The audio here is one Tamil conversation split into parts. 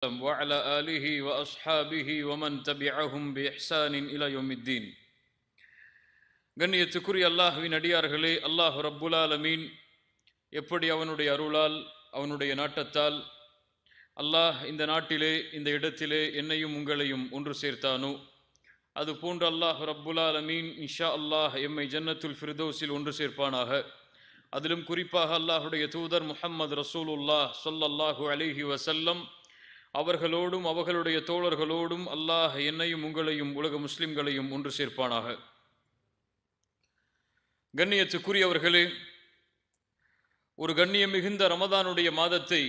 وعلى آله وأصحابه ومن تبعهم بإحسان إلى يوم الدين. கண்ணியத்துக்குரிய அல்லாஹ்வின் அடியார்களே, அல்லாஹ் ரப்புல் ஆலமீன் எப்படி அவனுடைய அருளால் அவனுடைய நாட்டத்தால் அல்லாஹ் இந்த நாட்டிலே இந்த இடத்திலே என்னையும் உங்களையும் ஒன்று சேர்த்தானோ, அது போன்று அல்லாஹ் ரப்புல் ஆலமீன் இன்ஷா அல்லாஹ் எம்மை ஜன்னத்துல் ஃபிர்தௌஸில் ஒன்று சேர்ப்பானாக. அதிலும் குறிப்பாக அல்லாஹுடைய தூதர் முஹம்மது ரசூலுல்லாஹ் ஸல்லல்லாஹு அலைஹி வஸல்லம் அவர்களோடும் அவர்களுடைய தோழர்களோடும் அல்லாஹ் என்னையும் உங்களையும் உலக முஸ்லிம்களையும் ஒன்று சேர்ப்பானாக. கண்ணியத்துக்குரியவர்களே, ஒரு கண்ணியம் மிகுந்த ரமதானுடைய மாதத்தை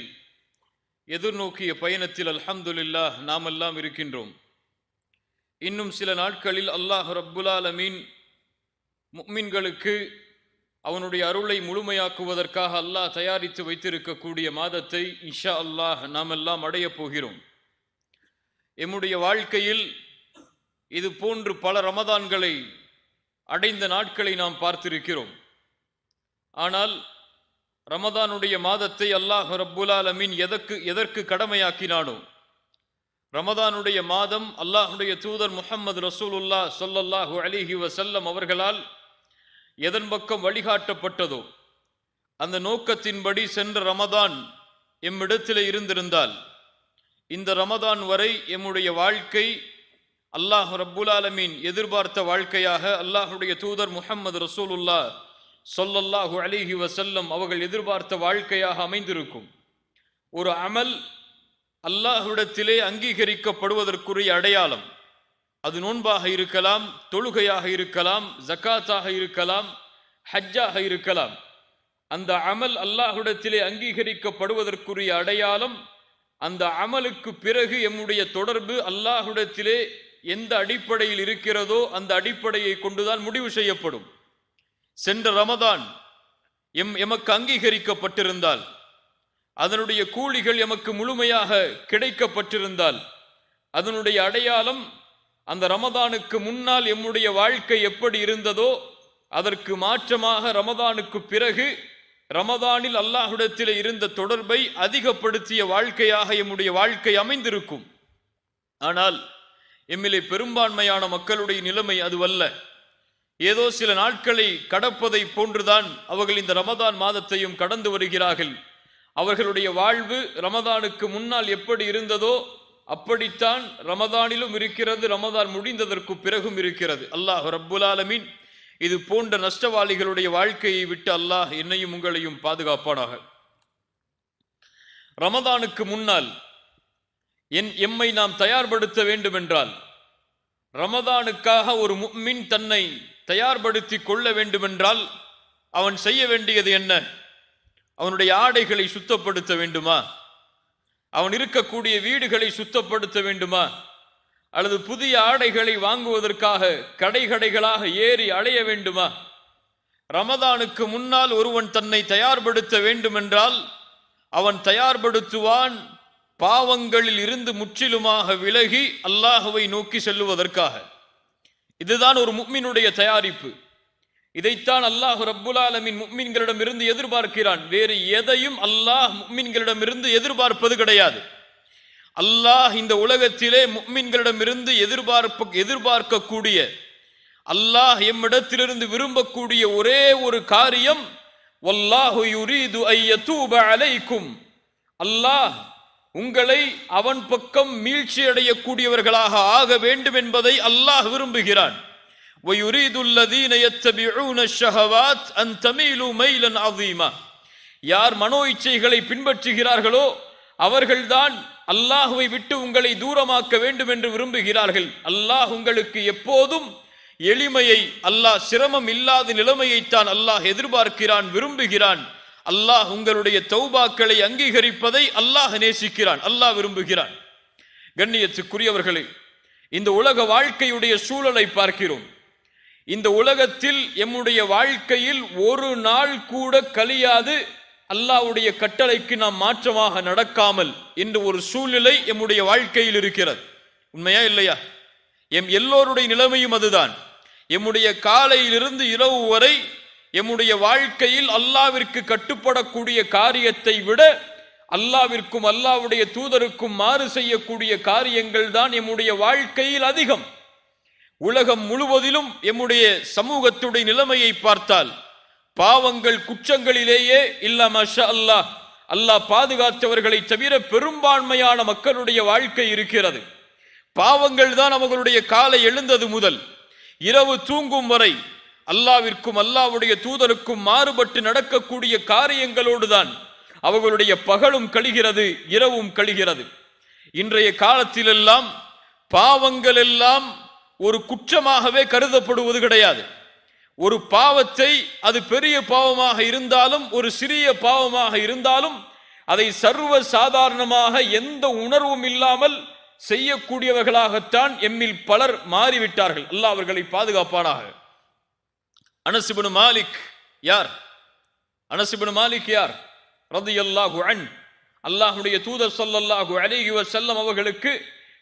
எதிர்நோக்கிய பயணத்தில் அல்ஹம்துலில்லாஹ் நாமெல்லாம் இருக்கின்றோம். இன்னும் சில நாட்களில் அல்லாஹ் ரப்புல் ஆலமீன் முஃமின்களுக்கு அவனுடைய அருளை முழுமையாக்குவதற்காக அல்லாஹ் தயாரித்து வைத்திருக்கக்கூடிய மாதத்தை இன்ஷா அல்லாஹ் நாமெல்லாம் அடையப் போகிறோம். எம்முடைய வாழ்க்கையில் இது போன்று பல ரமதான்களை அடைந்த நாட்களை நாம் பார்த்திருக்கிறோம். ஆனால் ரமதானுடைய மாதத்தை அல்லாஹ் ரப்புல் ஆலமீன் எதற்கு கடமையாக்கினானோ, ரமதானுடைய மாதம் அல்லாஹுடைய தூதர் முஹம்மது ரசூலுல்லாஹ் ஸல்லல்லாஹு அலைஹி வஸல்லம் அவர்களால் எதன் பக்கம் வழிகாட்டப்பட்டதோ அந்த நோக்கத்தின்படி சென்ற ரமதான் எம்மிடத்திலே இருந்திருந்தால், இந்த ரமதான் வரை எம்முடைய வாழ்க்கை அல்லாஹ் ரப்புல் ஆலமீன் எதிர்பார்த்த வாழ்க்கையாக, அல்லாஹுடைய தூதர் முஹம்மது ரசூலுல்லாஹ் ஸல்லல்லாஹு அலைஹி வஸல்லம் அவர்கள் எதிர்பார்த்த வாழ்க்கையாக அமைந்திருக்கும். ஒரு அமல் அல்லாஹ்விடத்திலே அங்கீகரிக்கப்படுவதற்குரிய அடையாளம். அது நோன்பாக இருக்கலாம், தொழுகையாக இருக்கலாம், ஜக்காத்தாக இருக்கலாம், ஹஜ்ஜாக இருக்கலாம். அந்த அமல் அல்லாஹ்விடத்திலே அங்கீகரிக்கப்படுவதற்குரிய அடையாளம், அந்த அமலுக்கு பிறகு எம்முடைய தொடர்பு அல்லாஹ்விடத்திலே எந்த அடிப்படையில் இருக்கிறதோ அந்த அடிப்படையை கொண்டுதான் முடிவு செய்யப்படும். சென்ற ரமதான் எமக்கு அங்கீகரிக்கப்பட்டிருந்தால், அதனுடைய கூலிகள் எமக்கு முழுமையாக கிடைக்கப்பட்டிருந்தால், அதனுடைய அடையாளம் அந்த ரமதானுக்கு முன்னால் எம்முடைய வாழ்க்கை எப்படி இருந்ததோ அதற்கு மாற்றமாக ரமதானுக்கு பிறகு ரமதானில் அல்லாஹ்விடத்திலே இருந்த தொடர்பை அதிகப்படுத்திய வாழ்க்கையாக எம்முடைய வாழ்க்கை அமைந்திருக்கும். ஆனால் எம்மிலே பெரும்பான்மையான மக்களுடைய நிலைமை அதுவல்ல. ஏதோ சில நாட்களை கடப்பதை போன்றுதான் அவர்கள் இந்த ரமதான் மாதத்தையும் கடந்து வருகிறார்கள். அவர்களுடைய வாழ்வு ரமதானுக்கு முன்னால் எப்படி இருந்ததோ அப்படித்தான் ரமதானிலும் இருக்கிறது, ரமதான் முடிந்ததற்கு பிறகும் இருக்கிறது. அல்லாஹ் ரப்புல் ஆலமீன் இது போன்ற நஷ்டவாளிகளுடைய வாழ்க்கையை விட்டு அல்லாஹ் என்னையும் உங்களையும் பாதுகாப்பானாக. ரமதானுக்கு முன்னால் எம்மை நாம் தயார்படுத்த வேண்டும் என்றால், ரமதானுக்காக ஒரு முஃமின் தன்னை தயார்படுத்தி கொள்ள வேண்டுமென்றால் அவன் செய்ய வேண்டியது என்ன? அவனுடைய ஆடைகளை சுத்தப்படுத்த வேண்டுமா? அவன் இருக்கக்கூடிய வீடுகளை சுத்தப்படுத்த வேண்டுமா? அல்லது புதிய ஆடைகளை வாங்குவதற்காக கடைகளாக ஏறி அலைய வேண்டுமா? ரமதானுக்கு முன்னால் ஒருவன் தன்னை தயார்படுத்த வேண்டுமென்றால் அவன் தயார்படுத்துவான் பாவங்களில் இருந்து முற்றிலுமாக விலகி அல்லாஹ்வை நோக்கி செல்லுவதற்காக. இதுதான் ஒரு முஃமினுடைய தயாரிப்பு. இதைத்தான் அல்லாஹ் ரப்புல் ஆலமீன் முஃமின்களிடம் இருந்து எதிர்பார்க்கிறான். வேறு எதையும் அல்லாஹ் முஃமின்களிடமிருந்து எதிர்பார்ப்பது கிடையாது. அல்லாஹ் இந்த உலகத்திலே முஃமின்களிடம் இருந்து எதிர்பார்க்கக்கூடிய, அல்லாஹ் எம்மிடத்திலிருந்து விரும்பக்கூடிய ஒரே ஒரு காரியம், வல்லாஹு யுரீது அய்யதூப அலைக்கும், அல்லாஹ் உங்களை அவன் பக்கம் மீழ்ச்சி அடையக்கூடியவர்களாக ஆக வேண்டும் என்பதை அல்லாஹ் விரும்புகிறான். وَيُرِيدُ الَّذِينَ يَتَّبِعُونَ الشَّهَوَاتِ أَن تَمِيلُوا مَيْلًا عَظِيمًا. யார் மனோ இச்சைகளை பின்பற்றுகிறார்களோ அவர்கள்தான் அல்லாஹ்வை விட்டு உங்களை தூரமாக்க வேண்டும் என்று விரும்புகிறார்கள். அல்லாஹ் உங்களுக்கு எப்போதும் எளிமையை, அல்லாஹ் சிரமம் இல்லாத நிலைமையைத்தான் அல்லாஹ் எதிர்பார்க்கிறான், விரும்புகிறான். அல்லாஹ் உங்களுடைய தௌபாக்களை அங்கீகரிப்பதை அல்லாஹ் நேசிக்கிறான், அல்லாஹ் விரும்புகிறான். கண்ணியத்துக்குரியவர்களே, இந்த உலக வாழ்க்கையுடைய சூழலை பார்க்கிறோம். இந்த உலகத்தில் எம்முடைய வாழ்க்கையில் ஒரு நாள் கூட கழியாது அல்லாஹ்வுடைய கட்டளைக்கு நாம் மாற்றமாக நடக்காமல் என்ற ஒரு சூழ்நிலை எம்முடைய வாழ்க்கையில் இருக்கிறது. உண்மையா இல்லையா? எல்லோருடைய நிலைமையும் அதுதான். எம்முடைய காலையிலிருந்து இரவு வரை எம்முடைய வாழ்க்கையில் அல்லாஹ்விற்கு கட்டுப்படக்கூடிய காரியத்தை விட அல்லாவிற்கும் அல்லாஹ்வுடைய தூதருக்கும் மாறு செய்யக்கூடிய காரியங்கள் தான் எம்முடைய வாழ்க்கையில் அதிகம். உலகம் முழுவதிலும் எம்முடைய சமூகத்துடைய நிலைமையை பார்த்தால் பாவங்கள் குற்றங்களிலேயே இல்ல மாஷா அல்லாஹ், அல்லாஹ் பாதுகாத்தவர்களை தவிர பெரும்பான்மையான மக்களுடைய வாழ்க்கை இருக்கிறது. பாவங்கள் தான் அவர்களுடைய காலை எழுந்தது முதல் இரவு தூங்கும் வரை அல்லாவிற்கும் அல்லாஹ்வுடைய தூதருக்கும் மாறுபட்டு நடக்கக்கூடிய காரியங்களோடு தான் அவர்களுடைய பகலும் கழிகிறது, இரவும் கழிகிறது. இன்றைய காலத்திலெல்லாம் பாவங்கள் எல்லாம் ஒரு குற்றமாகவே கருதப்படுவது கிடையாது. ஒரு பாவத்தை, அது பெரிய பாவமாக இருந்தாலும் ஒரு சிறிய பாவமாக இருந்தாலும் அதை சர்வ சாதாரணமாக எந்த உணர்வும் இல்லாமல் செய்யக்கூடியவர்களாகத்தான் எம்மில் பலர் மாறிவிட்டார்கள். அல்லாஹ் அவர்களை பாதுகாப்பானாக. அனஸ் இப்னு மாலிக் யார்? அனஸ் இப்னு மாலிக் யார்? ரலியல்லாஹு அன்ஹு. அல்லாஹ்வுடைய தூதர் ஸல்லல்லாஹு அலைஹி வஸல்லம் அவர்களுக்கு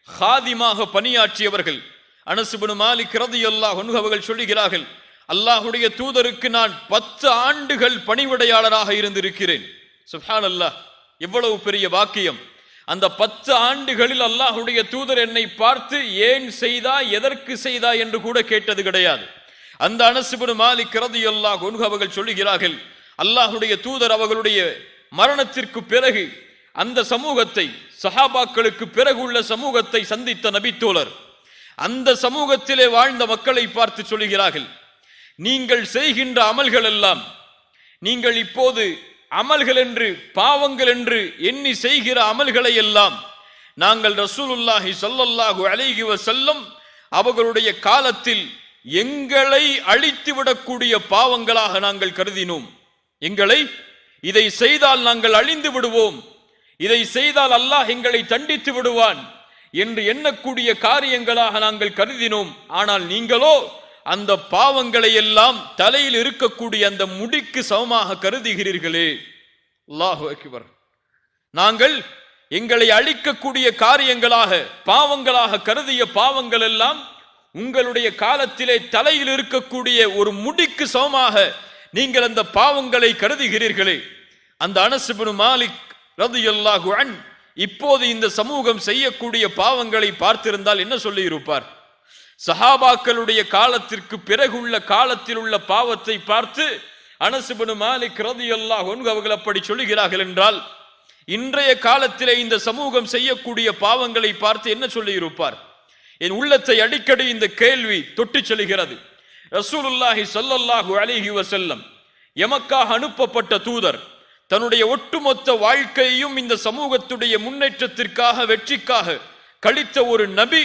காதிமாக பணியாற்றியவர்கள். அனஸ் இப்னு மாலிக் ரலியல்லாஹு அன்ஹு அவர்கள் சொல்லுகிறார்கள், அல்லாஹ்வுடைய தூதருக்கு நான் 10 ஆண்டுகள் பணிவிடையாளராக இருந்திருக்கிறேன். சுப்ஹானல்லாஹ், எவ்வளவு பெரிய பாக்கியம்! அந்த 10 ஆண்டுகளில் அல்லாஹ்வுடைய தூதர் என்னை பார்த்து ஏன் செய்தா, எதற்கு செய்தா என்று கூட கேட்டது கிடையாது. அந்த அனஸ் இப்னு மாலிக் ரலியல்லாஹு அன்ஹு அவர்கள் சொல்லுகிறார்கள், அல்லாஹ்வுடைய தூதர் அவர்களுடைய மரணத்திற்கு பிறகு அந்த சமூகத்தை, சஹாபாக்களுக்கு பிறகு உள்ள சமூகத்தை சந்தித்த நபித்தோழர் அந்த சமூகத்திலே வாழ்ந்த மக்களை பார்த்து சொல்லுகிறார்கள், நீங்கள் செய்கின்ற அமல்கள் எல்லாம், நீங்கள் இப்போது அமல்கள் என்று பாவங்கள் என்று எண்ணி செய்கிற அமல்களை எல்லாம் நாங்கள் ரசூலுல்லாஹி ஸல்லல்லாஹு அலைஹி வஸல்லம் அவர்களுடைய காலத்தில் எங்களை அழித்து விடக்கூடிய பாவங்களாக நாங்கள் கருதினோம். எங்களை, இதை செய்தால் நாங்கள் அழிந்து விடுவோம், இதை செய்தால் அல்லாஹ் எங்களை தண்டித்து விடுவான் என்று எண்ணக்கூடிய காரியங்களாக நாங்கள் கருதினோம். ஆனால் நீங்களோ அந்த பாவங்களை எல்லாம் தலையில் இருக்கக்கூடிய அந்த முடிக்கு சமமாக கருதுகிறீர்களே. அல்லாஹு அக்பர். நாங்கள் எங்களை அழிக்கக்கூடிய காரியங்களாக, பாவங்களாக கருதிய பாவங்கள் எல்லாம் உங்களுடைய காலத்திலே தலையில் இருக்கக்கூடிய ஒரு முடிக்கு சமமாக நீங்கள் அந்த பாவங்களை கருதுகிறீர்களே. அந்த அனஸ் இப்னு மாலிக் ரலியல்லாஹு அன்ஹு இப்போது இந்த சமூகம் செய்யக்கூடிய பாவங்களை பார்த்திருந்தால் என்ன சொல்லி இருப்பார்? சஹாபாக்களுடைய காலத்திற்கு பிறகுள்ள காலத்தில் உள்ள பாவத்தை பார்த்து அனஸ் இப்னு மாலிக் ரலியல்லாஹு அன்ஹு அவர்கள் அப்படி சொல்லுகிறார்கள் என்றால், இன்றைய காலத்திலே இந்த சமூகம் செய்யக்கூடிய பாவங்களை பார்த்து என்ன சொல்லி இருப்பார்? என் உள்ளத்தை அடிக்கடி இந்த கேள்வி தொட்டு செல்கிறது. ரசூலுல்லாஹி ஸல்லல்லாஹு அலைஹி வஸல்லம் எமக்காக அனுப்பப்பட்ட தூதர் தன்னுடைய ஒட்டுமொத்த வாழ்க்கையையும் இந்த சமூகத்துடைய முன்னேற்றத்திற்காக, வெற்றிக்காக கழித்த ஒரு நபி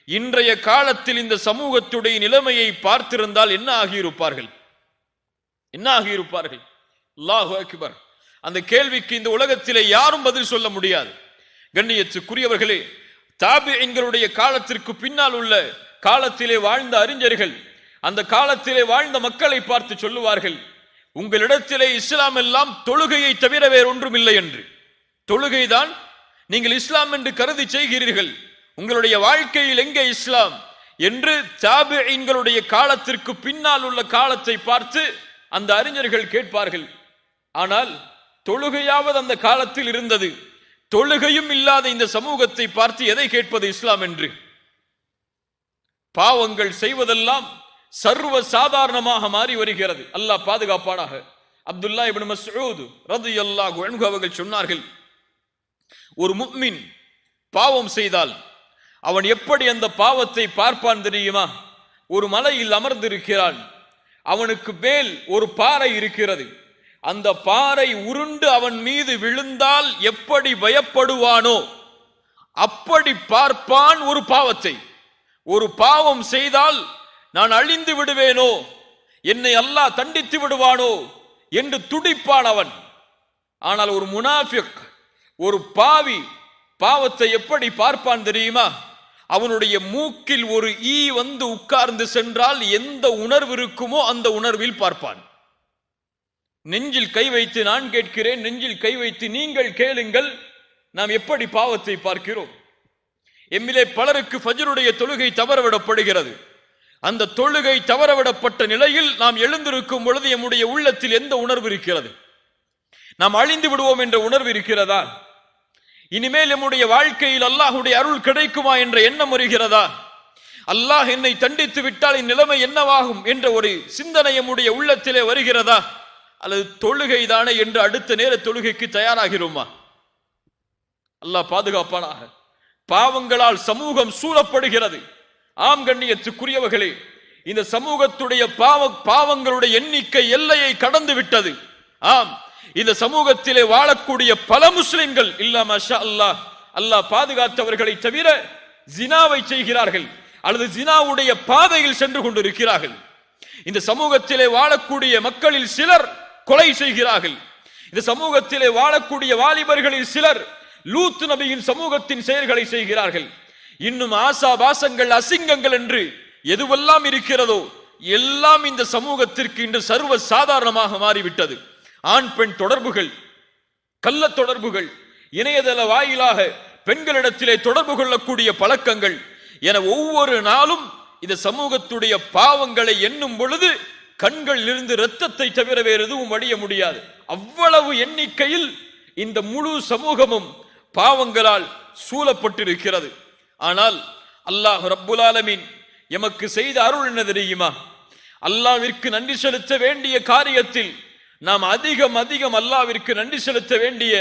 இன்றைய காலத்தில் இந்த சமூகத்துடைய நிலைமையை பார்த்திருந்தால் என்ன ஆகியிருப்பார்கள்? என்ன ஆகியிருப்பார்கள்? அல்லாஹு அக்பர். அந்த கேள்விக்கு இந்த உலகத்திலே யாரும் பதில் சொல்ல முடியாது. கண்ணியத்துக்குரியவர்களே, தாபிஈன்களுடைய காலத்திற்கு பின்னால் உள்ள காலத்திலே வாழ்ந்த அறிஞர்கள் அந்த காலத்திலே வாழ்ந்த மக்களை பார்த்து சொல்லுவார்கள், உங்களிடத்திலே இஸ்லாம் எல்லாம் தொழுகையை தவிர வேறொன்றும் இல்லை என்று. தொழுகைதான் நீங்கள் இஸ்லாம் என்று கருதி செய்கிறீர்கள், உங்களுடைய வாழ்க்கையில் எங்கே இஸ்லாம் என்று தாபிஈன்களுடைய காலத்திற்கு பின்னால் உள்ள காலத்தை பார்த்து அந்த அறிஞர்கள் கேட்பார்கள். ஆனால் தொழுகையாவது அந்த காலத்தில் இருந்தது, தொழுகையும் இல்லாத இந்த சமூகத்தை பார்த்து எதை கேட்பது இஸ்லாம் என்று? பாவங்கள் செய்வதெல்லாம் சர்வ சாதாரணமாக மாறி வருகிறது. அல்லாஹ் பாதுகாப்பானாக. அப்துல்லா இப்னு மஸ்ஊத் ரலியல்லாஹு அன்ஹு அவர்கள் சொன்னார்கள், ஒரு முஃமின் பாவம் செய்தால் அவன் எப்படி அந்த பாவத்தை பார்ப்பான் தெரியுமா? ஒரு மலையில் அமர்ந்திருக்கிறான், அவனுக்கு மேல் ஒரு பாறை இருக்கிறது, அந்த பாறை உருண்டு அவன் மீது விழுந்தால் எப்படி பயப்படுவானோ அப்படி பார்ப்பான் ஒரு பாவத்தை. ஒரு பாவம் செய்தால் நான் அழிந்து விடுவேனோ, என்னை அல்லாஹ் தண்டித்து விடுவானோ என்று துடிப்பான் அவன். ஆனால் ஒரு முனாஃபிக், ஒரு பாவி பாவத்தை எப்படி பார்ப்பான் தெரியுமா? அவனுடைய மூக்கில் ஒரு ஈ வந்து உட்கார்ந்து சென்றால் எந்த உணர்வு இருக்குமோ அந்த உணர்வில் பார்ப்பான். நெஞ்சில் கை வைத்து நான் கேட்கிறேன், நெஞ்சில் கை வைத்து நீங்கள் கேளுங்கள், நாம் எப்படி பாவத்தை பார்க்கிறோம்? எம்மிலே பலருக்கு ஃபஜ்ருடைய தொழுகை தவறவிடப்படுகிறது. அந்த தொழுகை தவறவிடப்பட்ட நிலையில் நாம் எழுந்திருக்கும் பொழுது எம்முடைய உள்ளத்தில் எந்த உணர்வு இருக்கிறது? நாம் அழிந்து விடுவோம் என்ற உணர்வு இருக்கிறதா? இனிமேல் நம்முடைய வாழ்க்கையில் அல்லாஹுடைய அருள் கிடைக்குமா என்ற எண்ணம் வருகிறதா? அல்லாஹ் என்னை தண்டித்து விட்டால் என் நிலைமை என்னவாகும் என்ற ஒரு சிந்தனை நம்முடைய உள்ளத்திலே வருகிறதா? அல்லது தொழுகை தானே என்று அடுத்த நேர தொழுகைக்கு தயாராகிறோமா? அல்லாஹ் பாதுகாப்பானாக. பாவங்களால் சமூகம் சூழப்படுகிறது. ஆம் கண்ணியத்துக்குரியவர்களே, இந்த சமூகத்துடைய பாவங்களுடைய எண்ணிக்கை எல்லையை கடந்து விட்டது. ஆம், இந்த சமூகத்திலே வாழக்கூடிய பல முஸ்லிம்கள் இல்லா மாஷா அல்லாஹ், அல்லாஹ் பாதுகாத்தவர்களை தவிர ஜினாவை செய்கிறார்கள் அல்லது ஜினாவுடைய பாதையில் சென்று கொண்டிருக்கிறார்கள். இந்த சமூகத்திலே வாழக்கூடிய மக்களில் சிலர் கொலை செய்கிறார்கள். இந்த சமூகத்திலே வாழக்கூடிய வாலிபர்களில் சிலர் லூத் நபியின் சமூகத்தின் செயல்களை செய்கிறார்கள். இன்னும் ஆசாபாசங்கள், அசிங்கங்கள் என்று எதுவெல்லாம் இருக்கிறதோ எல்லாம் இந்த சமூகத்திற்கு இன்று சர்வ சாதாரணமாக மாறிவிட்டது. ஆண் பெண் தொடர்புகள், கள்ள தொடர்புகள், இணையதள வாயிலாக பெண்களிடத்திலே தொடர்பு கொள்ளக்கூடிய பழக்கங்கள் என ஒவ்வொரு நாளும் இந்த சமூகத்துடைய பாவங்களை எண்ணும் பொழுது கண்களில் இருந்து இரத்தத்தை தவிர வேறு எதுவும் வடிய முடியாது. அவ்வளவு எண்ணிக்கையில் இந்த முழு சமூகமும் பாவங்களால் சூழப்பட்டிருக்கிறது. ஆனால் அல்லாஹ் ரப்புல் ஆலமீன் எமக்கு செய்த அருள் என்ன தெரியுமா? அல்லாஹ்விற்கு நன்றி செலுத்த வேண்டிய காரியத்தில் நாம் அதிகம் அல்லாஹ்விற்கு நன்றி செலுத்த வேண்டிய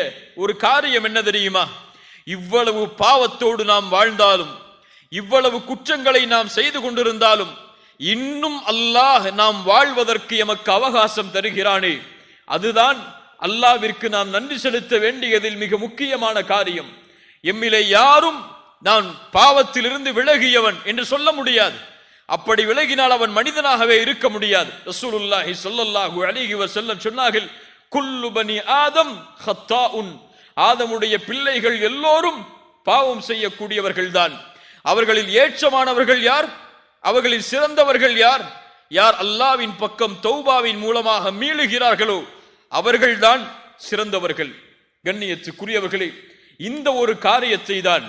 ஒரு காரியம் என்ன தெரியுமா? இவ்வளவு பாவத்தோடு நாம் வாழ்ந்தாலும், இவ்வளவு குற்றங்களை நாம் செய்து கொண்டிருந்தாலும் இன்னும் அல்லாஹ் நாம் வாழ்வதற்கு எமக்கு அவகாசம் தருகிறானே, அதுதான் அல்லாஹ்விற்கு நாம் நன்றி செலுத்த வேண்டியதில் மிக முக்கியமான காரியம். எம்மிலே யாரும் நான் பாவத்திலிருந்து விலகியவன் என்று சொல்ல முடியாது. அப்படி விலகினால் அவன் மனிதனாகவே இருக்க முடியாது. ரசூலுல்லாஹி ஸல்லல்லாஹு அலைஹி வஸல்லம் சொன்னார்கள், குல்லு பனி ஆதம் ஹத்தாஉன், ஆதமுடைய பிள்ளைகள் எல்லோரும் பாவம் செய்யக்கூடியவர்கள் தான். அவர்களில் ஏற்றமானவர்கள் யார்? அவர்களில் சிறந்தவர்கள் யார்? யார் அல்லாஹ்வின் பக்கம் தௌபாவின் மூலமாக மீளுகிறார்களோ அவர்கள்தான் சிறந்தவர்கள். கண்ணியத்துக்குரியவர்களே, இந்த ஒரு காரியத்தை தான்,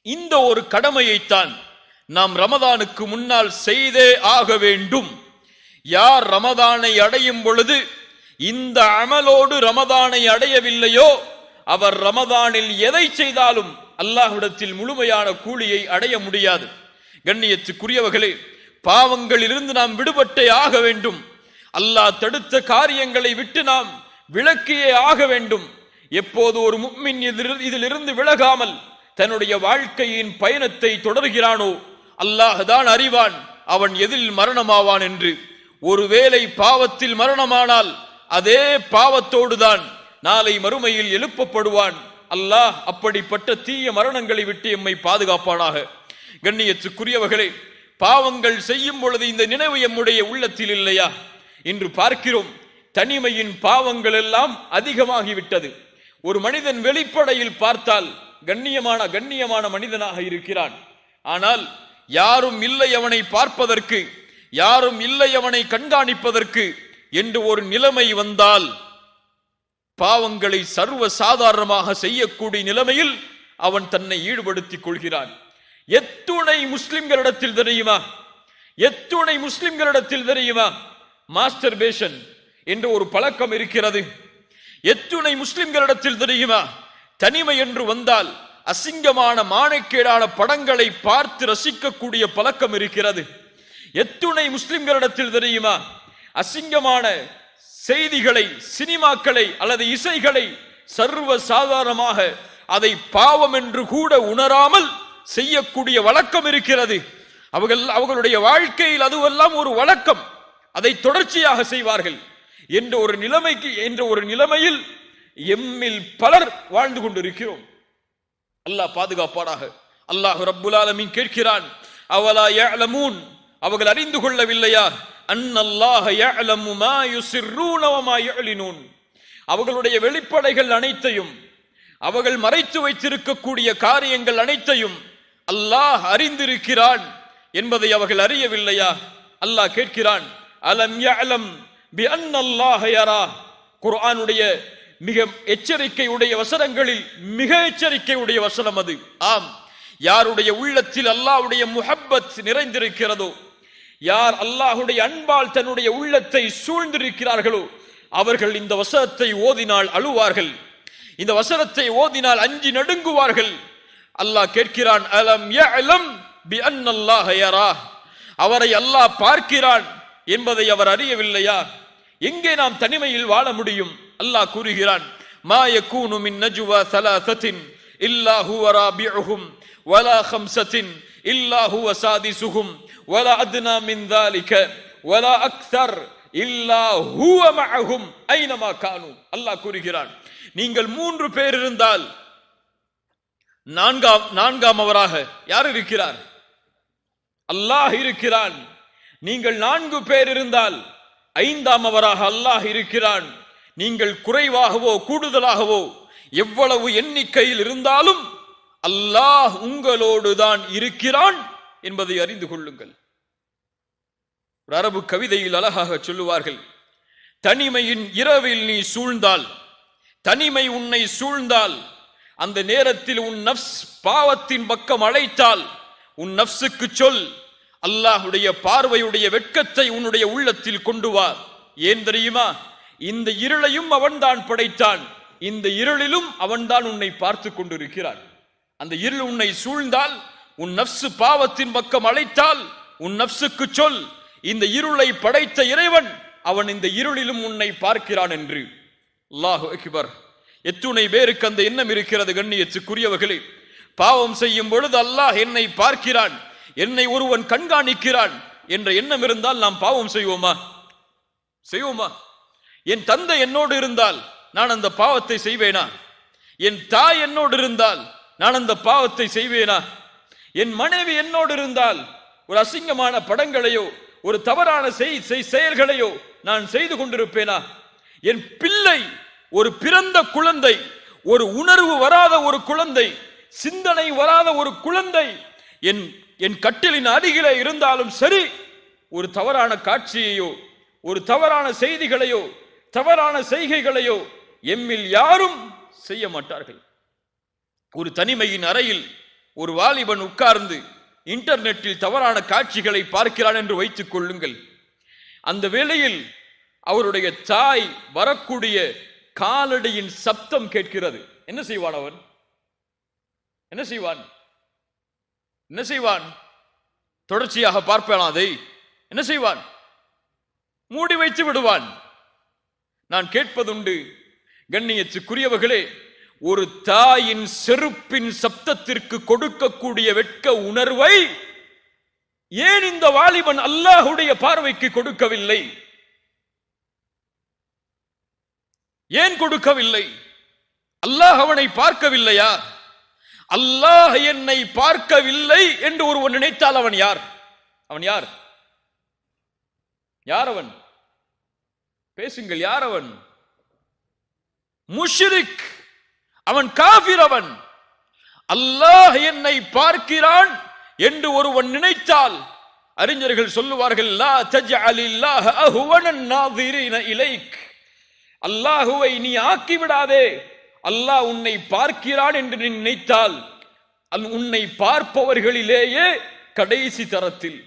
இந்த ஒரு கடமையைத்தான் நாம் ரமதானுக்கு முன்னால் செய்தே ஆக வேண்டும். யார் ரமதானை அடையும் பொழுது இந்த அமலோடு ரமதானை அடையவில்லையோ அவர் ரமதானில் எதை செய்தாலும் அல்லாஹ்விடத்தில் முழுமையான கூலியை அடைய முடியாது. கண்ணியத்துக்குரியவர்களே, பாவங்களிலிருந்து நாம் விடுபட்டே ஆக வேண்டும். அல்லாஹ் தடுத்த காரியங்களை விட்டு நாம் விலக்கியே ஆக வேண்டும். எப்போது ஒரு முஃமின் இதிலிருந்து விலகாமல் தன்னுடைய வாழ்க்கையின் பயணத்தை தொடர்கிறானோ அல்லாஹ் தான் அறிவான் அவன் எதில் மரணமாவான் என்று. ஒருவேளை பாவத்தில் மரணமானால் அதே பாவத்தோடுதான் நாளை மறுமையில் எழுப்பப்படுவான். அல்லாஹ் அப்படிப்பட்ட தீய மரணங்களை விட்டு எம்மை பாதுகாப்பானாக. கண்ணியத்துக்குரியவர்களே, பாவங்கள் செய்யும் பொழுது இந்த நினைவு எம்முடைய உள்ளத்தில் இல்லையா? இன்று பார்க்கிறோம், தனிமையின் பாவங்கள் எல்லாம் அதிகமாகிவிட்டது. ஒரு மனிதன் வெளிப்படையில் பார்த்தால் கண்ணியமான மனிதனாக இருக்கிறான். ஆனால் யாரும் இல்லை அவனை பார்ப்பதற்கு, யாரும் இல்லை அவனை கண்காணிப்பதற்கு என்று ஒரு நிலைமை வந்தால் பாவங்களை சர்வ சாதாரணமாக செய்யக்கூடிய நிலைமையில் அவன் தன்னை ஈடுபடுத்திக் கொள்கிறான். எத்துணை முஸ்லிம்களிடத்தில் தெரியுமா, எத்துணை முஸ்லிம்களிடத்தில் தெரியுமா மாஸ்டர்பேஷன் என்ற ஒரு பழக்கம் இருக்கிறது. எத்துணை முஸ்லிம்களிடத்தில் தெரியுமா தனிமை என்று வந்தால் அசிங்கமான மானக்கேடான படங்களை பார்த்து ரசிக்கக்கூடிய பழக்கம் இருக்கிறது. எத்துணை முஸ்லிம்களிடத்தில் தெரியுமா அசிங்கமான செய்திகளை, சினிமாக்களை அல்லது இசைகளை சர்வ சாதாரணமாக அதை பாவம் என்று கூட உணராமல் செய்யக்கூடிய வழக்கம் இருக்கிறது. அவர்களுடைய வாழ்க்கையில் அதுவெல்லாம் ஒரு வழக்கம், அதை தொடர்ச்சியாக செய்வார்கள் என்ற ஒரு நிலைமையில் எம்மில் பலர் வாழ்ந்து கொண்டிருக்கிறோம். அல்லாஹ் பாதுகாப்பானாக. அல்லாஹ் ரப்புல் ஆலமீன் கேட்கிறான், அவலா யஅலமூன், அவர்கள் அறிந்து கொள்ளவில்லையா? அன்னல்லாஹ யஅலமு மா யுஸிர்ரூன வ மா யுஅலினூன், அவர்களுடைய வெளிப்படைகள் அனைத்தையும், அவர்கள் மறைத்து வைத்திருக்கக்கூடிய காரியங்கள் அனைத்தையும் அல்லாஹ் அறிந்திருக்கிறான் என்பதை அவர்கள் அறியவில்லையா? அல்லாஹ் கேட்கிறான், அலம் யஅலம் பி அன்னல்லாஹ யரா. குர்ஆனுடைய மிக எச்சரிக்கையுடைய வசனங்களில் மிக எச்சரிக்கையுடைய வசனம் அது. ஆம், யாருடைய உள்ளத்தில் அல்லாஹ்வுடைய முஹப்பத் நிறைந்திருக்கிறதோ, யார் அல்லாஹ்வுடைய அன்பால் தன்னுடைய உள்ளத்தை சூழ்ந்திருக்கிறார்களோ அவர்கள் இந்த வசனத்தை ஓதினால் அழுவார்கள், இந்த வசனத்தை ஓதினால் அஞ்சி நடுங்குவார்கள். அல்லாஹ் கேட்கிறான், அலம் யஅலம் பிஅன்னல்லாஹ யரா, அவரை அல்லாஹ் பார்க்கிறான் என்பதை அவர் அறியவில்லையா? எங்கே நாம் தனிமையில் வாழ முடியும்? அல்லாஹ் கூறுகிறான், மா யகூனு மின் நஜ்வா ஸலாஸத்தின் இல்லா ஹுவ ராபிஉஹும் வலா ஹம்ஸத்தின் இல்லா ஹுவ சாதிஸுஹும் வலா அத்னா மின் ذلك வலா அக்ஸர் இல்லா ஹுவ மஅஹும் ஐனமா கானூ. அல்லாஹ் கூறுகிறான், நீங்கள் 3 பேர் இருந்தால் நான்காம் அவராக யார் இருக்கிறார்? அல்லாஹ் இருக்கிறான். நீங்கள் 4 பேர் இருந்தால் 5ஆம் அவராக அல்லாஹ் இருக்கிறான். நீங்கள் குறைவாகவோ கூடுதலாகவோ எவ்வளவு எண்ணிக்கையில் இருந்தாலும் அல்லாஹ் உங்களோடு தான் இருக்கிறான் என்பதை அறிந்து கொள்ளுங்கள். ஒரு அரபு கவிதையில் அழகாக சொல்லுவார்கள், தனிமையின் இரவில் நீ சூழ்ந்தால், தனிமை உன்னை சூழ்ந்தால், அந்த நேரத்தில் உன் நஃப்ஸ் பாவத்தின் பக்கம் அழைத்தால் உன் நஃப்ஸுக்கு சொல், அல்லாஹுடைய பார்வையுடைய வெட்கத்தை உன்னுடைய உள்ளத்தில் கொண்டு வா. ஏன் தெரியுமா? இந்த இருளையும் அவன்தான் படைத்தான், இந்த இருளிலும் அவன்தான் உன்னை பார்த்து கொண்டிருக்கிறான். அந்த இருள் உன்னை சூழ்ந்தால், உன் நஃப்ஸ் பாவத்தின் பக்கம் அழைத்தால் உன் நஃப்ஸுக்கு சொல், இந்த இருளை படைத்த இறைவன் அவன் இந்த இருளிலும் உன்னை பார்க்கிறான் என்று. அல்லாஹு அக்பர். எத்துணை பேருக்கு அந்த எண்ணம் இருக்கிறது கண்ணியத்துக்குரியவர்களே? பாவம் செய்யும் பொழுது அல்லாஹ் என்னை பார்க்கிறான், என்னை ஒருவன் கண்காணிக்கிறான் என்ற எண்ணம் இருந்தால் நாம் பாவம் செய்வோமா? செய்வோமா? என் தந்தை என்னோடு இருந்தால் நான் அந்த பாவத்தை செய்வேனா? என் தாய் என்னோடு இருந்தால் நான் அந்த பாவத்தை செய்வேனா? என் மனைவி என்னோடு இருந்தால் ஒரு அசிங்கமான படங்களையோ ஒரு தவறான செயல்களையோ நான் செய்து கொண்டிருப்பேனா? என் பிள்ளை, ஒரு பிறந்த குழந்தை, ஒரு உணர்வு வராத ஒரு குழந்தை, சிந்தனை வராத ஒரு குழந்தை என் கட்டிலின் அருகிலே இருந்தாலும் சரி, ஒரு தவறான காட்சியையோ ஒரு தவறான செய்திகளையோ தவறான செய்கைகளையோ எம்மில் யாரும் செய்ய மாட்டார்கள். ஒரு தனிமையின் அறையில் ஒரு வாலிபன் உட்கார்ந்து இன்டர்நெட்டில் தவறான காட்சிகளை பார்க்கிறான் என்று வைத்துக் கொள்ளுங்கள். அந்த வேளையில் அவருடைய தாய் வரக்கூடிய காலடியின் சப்தம் கேட்கிறது. என்ன செய்வான் அவன்? என்ன செய்வான்? என்ன செய்வான்? தொடர்ச்சியாக பார்ப்பான் அதை? என்ன செய்வான்? மூடி வைத்து விடுவான். நான் கேட்பதுண்டு கண்ணியத்துக்குரியவர்களே, ஒரு தாயின் செருப்பின் சப்தத்திற்கு கொடுக்கக்கூடிய வெட்க உணர்வை ஏன் இந்த வாலிபன் அல்லாஹுடைய பார்வைக்கு கொடுக்கவில்லை? ஏன் கொடுக்கவில்லை? அல்லாஹ் அவனை பார்க்கவில்லையா? அல்லாஹ் என்னை பார்க்கவில்லை என்று ஒருவன் நினைத்தால் அவன் யார்? அவன் யார்? யார் அவன்? பேசுங்கள். யார் அவன்? முஷ்ரிக். அவன் காஃபிர். அவன் அல்லாஹ் என்னை பார்க்கிறான் என்று ஒருவன் நினைத்தால் அறிஞர்கள் சொல்லுவார்கள், லா தஜ்அலில்லாஹ அஹ்வனன் நாஸிரீன இலைக், அல்லாஹுவை நீ ஆக்கிவிடாதே. அல்லாஹ் உன்னை பார்க்கிறான் என்று நீ நினைத்தால் உன்னை பார்ப்பவர்களிலேயே கடைசி தரத்தில்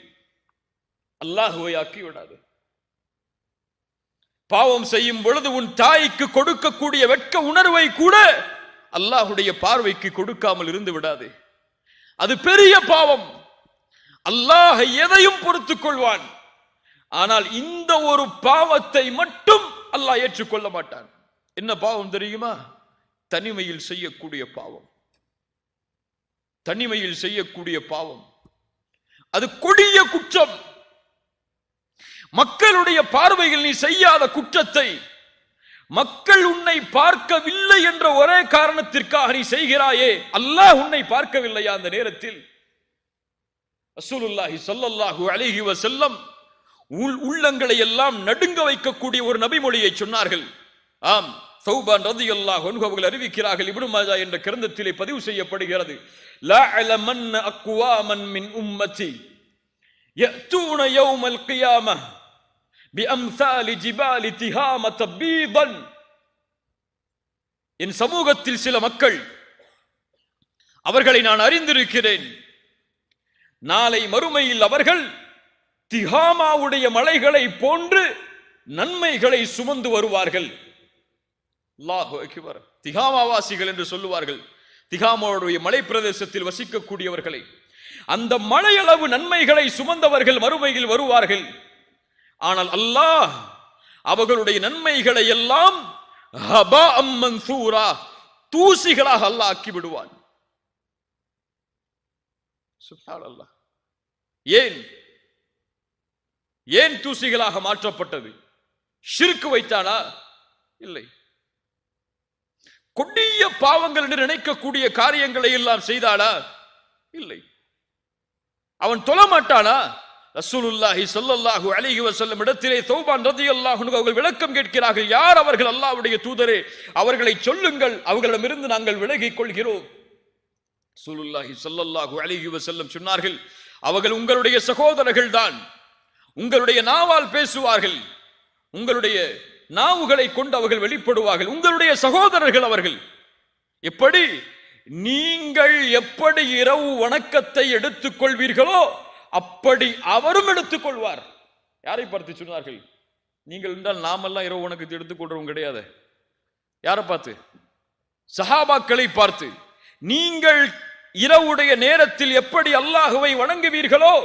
அல்லாஹுவை ஆக்கிவிடாது. பாவம் செய்யும் பொழுது உன் தாய்க்கு கொடுக்கக்கூடிய வெட்க உணர்வை கூட அல்லாஹுடைய பார்வைக்கு கொடுக்காமல் இருந்து விடாது. அது பெரிய பாவம். அல்லாஹ் எதையும் பொறுத்துக் கொள்வான். ஆனால் இந்த ஒரு பாவத்தை மட்டும் அல்லாஹ் ஏற்றுக்கொள்ள மாட்டான். என்ன பாவம் தெரியுமா? தனிமையில் செய்யக்கூடிய பாவம். தனிமையில் செய்யக்கூடிய பாவம் அது கொடிய குற்றம். மக்களுடைய பார்வையில் நீ செய்யாத குற்றத்தை மக்கள் உன்னை பார்க்கவில்லை என்ற ஒரே காரணத்திற்காக நீ செய்கிறாயே, அல்லாஹ் உன்னை பார்க்கவில்லையா? அந்த நேரத்தில் ரசூலுல்லாஹி ஸல்லல்லாஹு அலைஹி வஸல்லம் உள்ளங்களை எல்லாம் நடுங்க வைக்கக்கூடிய ஒரு நபிமொழியை சொன்னார்கள். ஆம், சௌபான் ரலியல்லாஹு அன்ஹு அவர்கள் அறிவிக்கிறார்கள். இப்னு மாஜா என்ற கிரந்தத்திலே பதிவு செய்யப்படுகிறது. லா அலமன் அக்வாமன் மின் உம்மதி யஅதூன யௌமல் கியாமஹ் பிஅம்சாலி ஜிபாலி திஹாமத பீதன். என் சமூகத்தில் சில மக்கள், அவர்களை நான் அறிந்திருக்கிறேன், நாளை மறுமையில் அவர்கள் திஹாமாவுடைய மலைகளை போன்று நன்மைகளை சுமந்து வருவார்கள். அல்லாஹு அக்பர். திகாமாவாசிகள் என்று சொல்லுவார்கள். திகாமாவுடைய மலை பிரதேசத்தில் வசிக்கக்கூடியவர்களை, அந்த மழையளவு நன்மைகளை சுமந்தவர்கள் மறுமையில் வருவார்கள். ஆனால் அல்லாஹ் அவர்களுடைய நன்மைகளை எல்லாம் ஹபாஅம் மன்சூரா, தூசிகளாக அல்லாஹ் ஆக்கி விடுவான். சுப்ஹானல்லாஹ். ஏன் தூசிகளாக மாற்றப்பட்டது? ஷிர்க் வைத்தானா? இல்லை. கொடிய பாவங்கள் என்று நினைக்கக்கூடிய காரியங்களை எல்லாம் செய்தானா? இல்லை. அவன் தொழமாட்டானா? ரசூலுல்லாஹி ஸல்லல்லாஹு அலைஹி வஸல்லம் இடத்திலே தௌபான் ரலியல்லாஹு அன்ஹு அவர்கள் விளக்கம் கேட்கிறார்கள். யார் அவர்கள்? அல்லாஹ்வுடைய தூதரே, அவர்களை சொல்லுங்கள், அவர்களிடமிருந்து நாங்கள் விலகிக் கொள்கிறோம். ரசூலுல்லாஹி ஸல்லல்லாஹு அலைஹி வஸல்லம் சொன்னார்கள், அவர்கள் உங்களுடைய சகோதரர்கள் தான். உங்களுடைய நாவால் பேசுவார்கள், உங்களுடைய நாவுகளை கொண்டு அவர்கள் வெளிப்படுவார்கள். உங்களுடைய சகோதரர்கள் அவர்கள். எப்படி? நீங்கள் எப்படி இரவு வணக்கத்தை எடுத்துக் கொள்வீர்களோ அப்படி அவரும் எடுத்துக் கொள்வார். யாரை பார்த்து சொன்னார்கள்? நீங்கள் என்றால் நாமெல்லாம் இரவு வணக்கத்தை எடுத்துக்கொள்றவங்க கிடையாது. யாரை பார்த்து? சஹாபாக்களை பார்த்து. நீங்கள் இரவுடைய நேரத்தில் எப்படி அல்லாஹுவை வணங்குவீர்களோ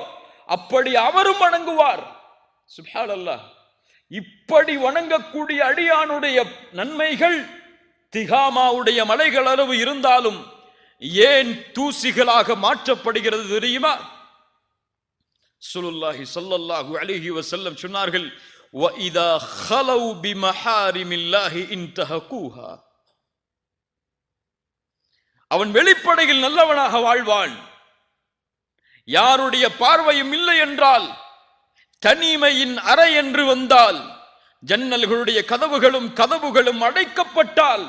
அப்படி அவரும் வணங்குவார். சுப்ஹானல்லாஹ். இப்படி வணங்கக்கூடிய அடியானுடைய நன்மைகள் திகாமாவுடைய மலைகள் அளவு இருந்தாலும் ஏன் தூசிகளாக மாற்றப்படுகிறது தெரியுமா? ரசூலுல்லாஹி ஸல்லல்லாஹு அலைஹி வஸல்லம் சொன்னார்கள், வஇதா خلوا بمحارم الله انتهكوها. அவன் வெளிப்படையில் நல்லவனாக வாழ்வான். யாருடைய பார்வையும் இல்லை என்றால், தனிமையின் அறை என்று வந்தால், ஜன்னல்களுடைய கதவுகளும் அடைக்கப்பட்டால்,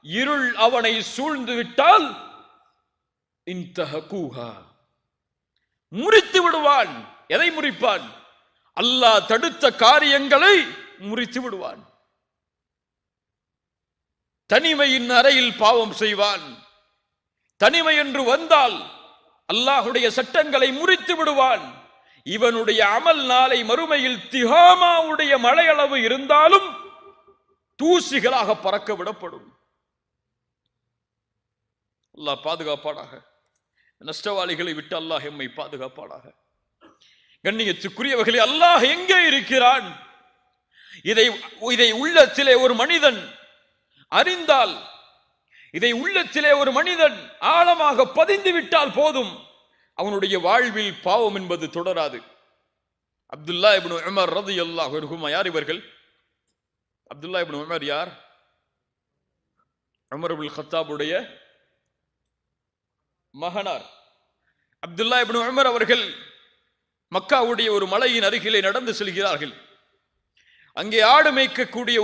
இருள் அவனை சூழ்ந்து விட்டால், இன்தஹகூஹா, முறித்து விடுவான். எதை முறிப்பான்? அல்லாஹ் தடுத்த காரியங்களை முறித்து விடுவான். தனிமையின் அறையில் பாவம் செய்வான். தனிமை என்று வந்தால் அல்லாஹுடைய சட்டங்களை முறித்து விடுவான். இவனுடைய அமல் நாளை மறுமையில் திகாமாவுடைய மழையளவு இருந்தாலும் தூசிகளாக பறக்க விடப்படும். அல்லாஹ் பாதுகாப்பானாக. நஷ்டவாளிகளை விட்டு அல்லாஹ் எம்மை பாதுகாப்பானாக. கண்ணியத்துக்குரியவர்களே, அல்லாஹ் எங்கே இருக்கிறான்? இதை உள்ளத்திலே ஒரு மனிதன் அறிந்தால், இதை உள்ளத்திலே ஒரு மனிதன் ஆழமாக பதிந்து விட்டால் போதும், அவனுடைய வாழ்வில் பாவம் என்பது தொடராது. அப்துல்லா இப்னு உமர் ரலியல்லாஹு அன்ஹுமா. யார் இவர்கள்? அப்துல்லா இப்னு உமர் யார்? உமர் இப்னு கத்தாபுடைய மகனார். அப்துல்லா இப்னு உமர் அவர்கள் மக்காவுடைய ஒரு மலையின் அருகிலே நடந்து செல்கிறார்கள். அங்கே ஆடு மேய்க்கக்கூடிய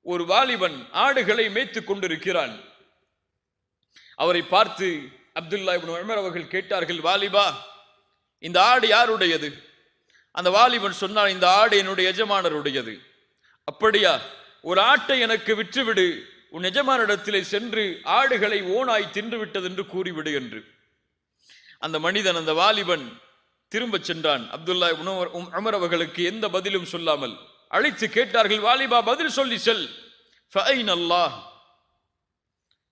ஒரு வாலிபன் ஆடுகளை மேய்த்துக் கொண்டிருக்கிறான். அவரை பார்த்து அப்துல்லா இப்னு உமர் அவர்கள் கேட்டார்கள், வாலிபா, இந்த ஆடு யாருடையது? அந்த வாலிபன் சொன்னான், இந்த ஆடு என்னுடைய எஜமானருடையது. அப்படியா? ஒரு ஆட்டை எனக்கு விற்றுவிடு, உன் எஜமானிடத்திலே சென்று ஆடுகளை ஓனாய் தின்று விட்டது என்று கூறிவிடு என்று. அந்த மனிதன், அந்த வாலிபன் திரும்ப சென்றான். அப்துல்லா இப்னு உமர் அவர்களுக்கு எந்த பதிலும் சொல்லாமல் அழைத்து கேட்டார்கள், வாலிபா, பதில் சொல்லி செல். ஃபஐன் அல்லாஹ்,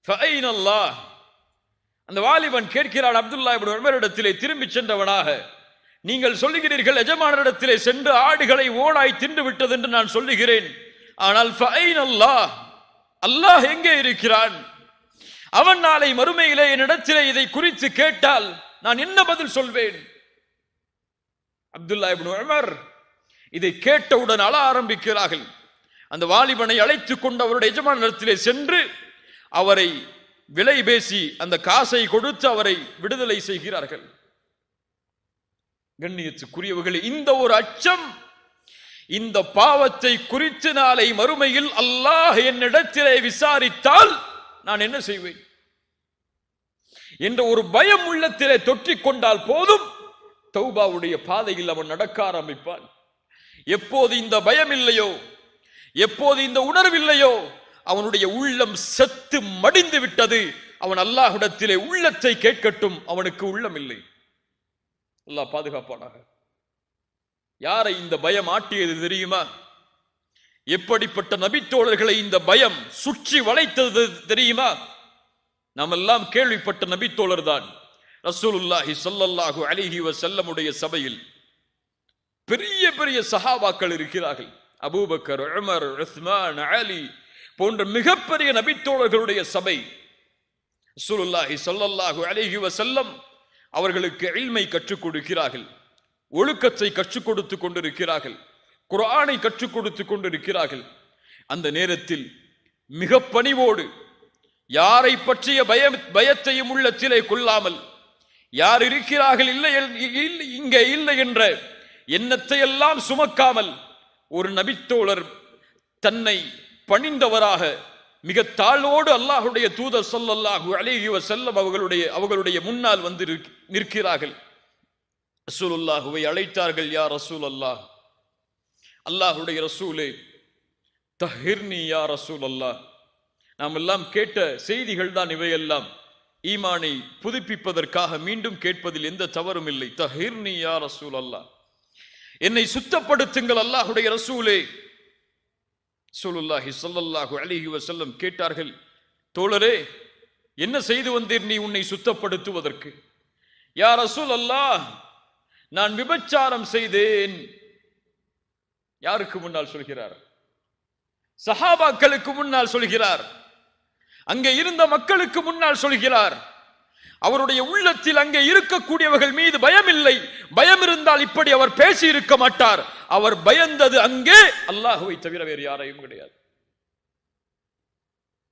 ஃபஐன் அல்லாஹ். அந்த வாலிபன் கேட்கிறான் அப்துல்லா இப்னு உமரிடத்திலே திரும்பி சென்றவனாக, நீங்கள் சொல்லுகிறீர்கள் எஜமானரிடத்திலே சென்று ஆடுகளை ஓனாய் தின்று விட்டது என்று நான் சொல்லுகிறேன். ஆனால் ஃபஐன் அல்லாஹ், அல்லாஹ் எங்கே இருக்கிறான்? அவன் நாளை மறுமையிலே என்னிடத்திலே இதை குறித்து கேட்டால் நான் என்ன பதில் சொல்வேன்? அப்துல்லா இப்னு உமர் இதை கேட்டவுடன் அழ ஆரம்பிக்கிறார்கள். அந்த வாலிபனை அழைத்துக் கொண்டு அவருடைய எஜமானரிடத்திலே சென்று அவரை விலை பேசி அந்த காசை கொடுத்து அவரை விடுதலை செய்கிறார்கள். கண்ணியத்துக்குரியவர்களே, இந்த ஒரு அச்சம், இந்த பாவத்தை குறித்து நாளை மறுமையில் அல்லாஹ் என்னிடத்திலே விசாரித்தால் நான் என்ன செய்வேன் என்ற ஒரு பயம் உள்ளத்திலே தொற்றிக் கொண்டால் போதும், தௌபாவுடைய பாதையில் அவன் நடக்க ஆரம்பிப்பான். எப்போது இந்த பயம் இல்லையோ, எப்போது இந்த உணர்வில்லையோ, அவனுடைய உள்ளம் செத்து மடிந்து விட்டது. அவன் அல்லாஹ்விடத்திலே உள்ளத்தை கேட்கட்டும், அவனுக்கு உள்ளம் இல்லை. அல்லாஹ் பாதுகாப்பானாக. யாரை இந்த பயம் ஆட்டியது தெரியுமா? எப்படிப்பட்ட நபித்தோழர்களை இந்த பயம் சுற்றி வளைத்தது தெரியுமா? நாம் எல்லாம் கேள்விப்பட்ட நபித்தோழர் தான் ரசூலுல்லாஹி ஸல்லல்லாஹு அலைஹி வஸல்லமுடைய சபையில் பெரிய பெரிய சஹாபாக்கள் இருக்கிறார்கள். அபூபக்கர், உமர், உஸ்மான், அலி போன்ற மிகப்பெரிய நபித்தோழர்களுடைய சபை. ரசூலுல்லாஹி ஸல்லல்லாஹு அலைஹி வஸல்லம் அவர்களுக்கு இல்மை கற்றுக் கொடுக்கிறார்கள், ஒழுக்கத்தை கற்றுக் கொடுத்து கொண்டிருக்கிறார்கள், குர்ஆனை கற்றுக் கொடுத்து கொண்டிருக்கிறார்கள். அந்த நேரத்தில் மிக பணிவோடு, யாரை பற்றிய பயத்தையும் உள்ளத்திலே கொள்ளாமல், யார் இருக்கிறார்கள் இங்கே இல்லை என்ற எண்ணத்தை எல்லாம் சுமக்காமல், ஒரு நபித்தோழர் தன்னை பணிந்தவராக மிக தாழ்வோடு அல்லாஹ்வுடைய தூதர் ஸல்லல்லாஹு அலைஹி வஸல்லம் அவர்களுடைய முன்னால் வந்து நிற்கிறார்கள். ரசூலுல்லாஹுவை அழைத்தார்கள். யா ரசூலல்லாஹ், அல்லாஹ்வுடைய ரசூலே, தஹிர்னி யா ரசூலல்லாஹ். நாம் எல்லாம் கேட்ட செய்திகள் தான் இவையெல்லாம். ஈமானை புதுப்பிப்பதற்காக மீண்டும் கேட்பதில் எந்த தவறும் இல்லை. தஹிர்னி யா ரசூலல்லாஹ், என்னை சுத்தப்படுத்துங்கள் அல்லாஹ்வுடைய ரசூலே. ரசூலுல்லாஹி ஸல்லல்லாஹு அலைஹி வஸல்லம் கேட்டார்கள், தோழரே, என்ன செய்து வந்தீர் நீ உன்னை சுத்தப்படுத்துவதற்கு? யா ரசூலல்லாஹ், நான் விபச்சாரம் செய்தேன். யாருக்கு முன்னால் சொல்கிறார்? சஹாபாக்களுக்கு முன்னால் சொல்கிறார். அங்கே இருந்த மக்களுக்கு முன்னால் சொல்கிறார். அவருடைய உள்ளத்தில் அங்கே இருக்கக்கூடியவர்கள் மீது பயம் இல்லை. பயம் இருந்தால் இப்படி அவர் பேசி இருக்க மாட்டார். அவர் பயந்தது அங்கே அல்லாஹ்வை தவிர வேறு யாரையும் கிடையாது.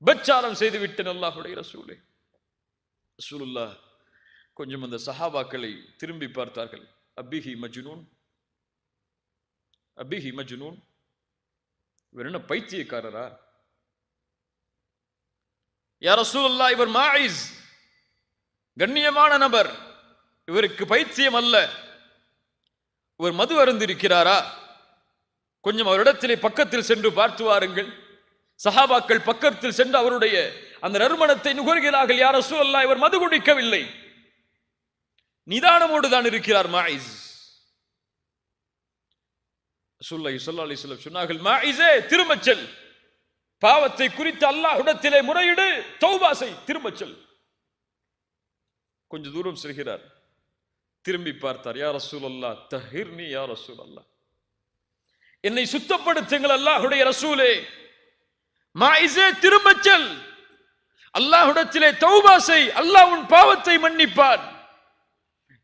விபச்சாரம் செய்து விட்டேன் அல்லாஹ்வுடைய ரசூலே. ரசூலுல்லாஹ் கொஞ்சம் அந்த சஹாபாக்களை திரும்பி பார்த்தார்கள். அபிஹி மஜ்னூன், அபிஹி மஜ்னூன், இவர் என்ன பைத்தியக்காரரா? யா ரசூலுல்லாஹ், இவர் மாயிஸ், கண்ணியமான நபர், இவருக்கு பைத்தியம் அல்ல. இவர் மது அருந்திருக்கிறாரா? கொஞ்சம் அவரிடத்திலே பக்கத்தில் சென்று பார்த்து வாருங்கள். சஹாபாக்கள் பக்கத்தில் சென்று அவருடைய அந்த நறுமணத்தை நுகர்கிறார்கள். யா ரசூலல்லாஹ், இவர் மது குடிக்கவில்லை, நிதானமோடு தான் இருக்கிறார் மாயிஸ். ரசூலுல்லாஹி ஸல்லல்லாஹு அலைஹி வஸல்லம் சொன்னார்கள், மாயிஸே, திரும்பச் செல், பாவத்தை குறித்து அல்லாஹ்விடத்திலே முறையிடு, தௌபா செய், திரும்பச் செல். கொஞ்ச தூரம் செல்கிறார், திரும்பி பார்த்தார். யா ரசூலல்லாஹ், தஹிர்னி யா ரசூலல்லாஹ், என்னை சுத்தப்படுத்துங்கள் அல்லாஹ்வுடைய ரசூலே. மாயிஸே, திரும்பச் செல், அல்லாஹ்விடத்திலே தௌபா செய், அல்லாஹ் உன் பாவத்தை மன்னிப்பான்.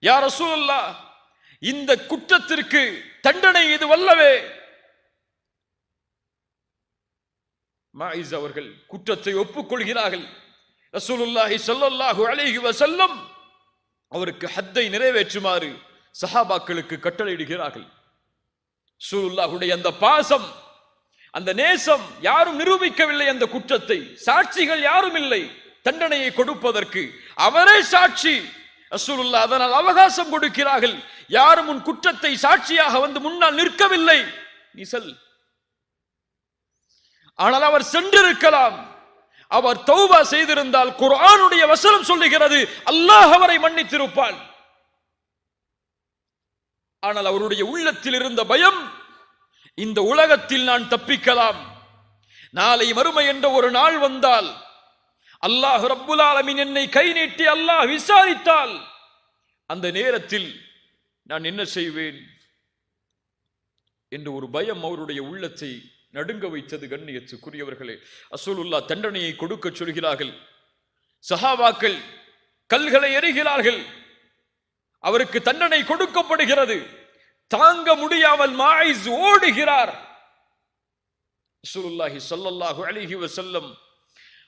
யா ரசூலல்லாஹ், இந்த குற்றத்திற்கு தண்டனை இது வல்லவே. மாயிஸ் அவர்கள் குற்றத்தை ஒப்புக்கொள்கிறார்கள். ரசூலுல்லாஹி ஸல்லல்லாஹு அலைஹி வஸல்லம் அவருக்கு ஹத்தை நிறைவேற்றுமாறு சஹாபாக்களுக்கு கட்டளையிடுகிறார்கள். ரசூலுல்லாஹுடைய அந்த பாசம், அந்த நேசம் யாரும் நிரூபிக்கவில்லை. அந்த குற்றத்தை சாட்சிகள் யாரும் இல்லை தண்டனையை கொடுப்பதற்கு, அவரே சாட்சி. ரசூலுல்லாஹ் அதனால் அவகாசம் கொடுக்கிறார்கள். யாரும் உன் குற்றத்தை சாட்சியாக வந்து முன்னால் நிற்கவில்லை, நீ செல். ஆனால் அவர் சென்றிருக்கலாம். அவர் தௌபா செய்திருந்தால் குர்ஆனுடைய வசனம் சொல்லுகிறது, அல்லாஹ் அவரை மன்னித்திருப்பான். ஆனால் அவருடைய உள்ளத்தில் இருந்த பயம், இந்த உலகத்தில் நான் தப்பிக்கலாம், நாளை மறுமை என்ற ஒரு நாள் வந்தால், அல்லாஹ் ரப்புல் ஆலமீன் என்னை கை நீட்டி அல்லாஹ் விசாரித்தால், அந்த நேரத்தில் நான் என்ன செய்வேன் என்ற ஒரு பயம் அவருடைய உள்ளத்தை நடுங்க வைத்தது. கண்ணியத்துக்குரியவர்களே, ரசூலுல்லாஹ் தண்டனையை கொடுக்க சொல்கிறார்கள். சஹாபாக்கள் கல்களை எறிகிறார்கள். அவருக்கு தண்டனை கொடுக்கப்படுகிறது. தாங்க முடியாமல் மாயிஸ் ஓடுகிறார். ரசூலுல்லாஹி ஸல்லல்லாஹு அலைஹி வஸல்லம்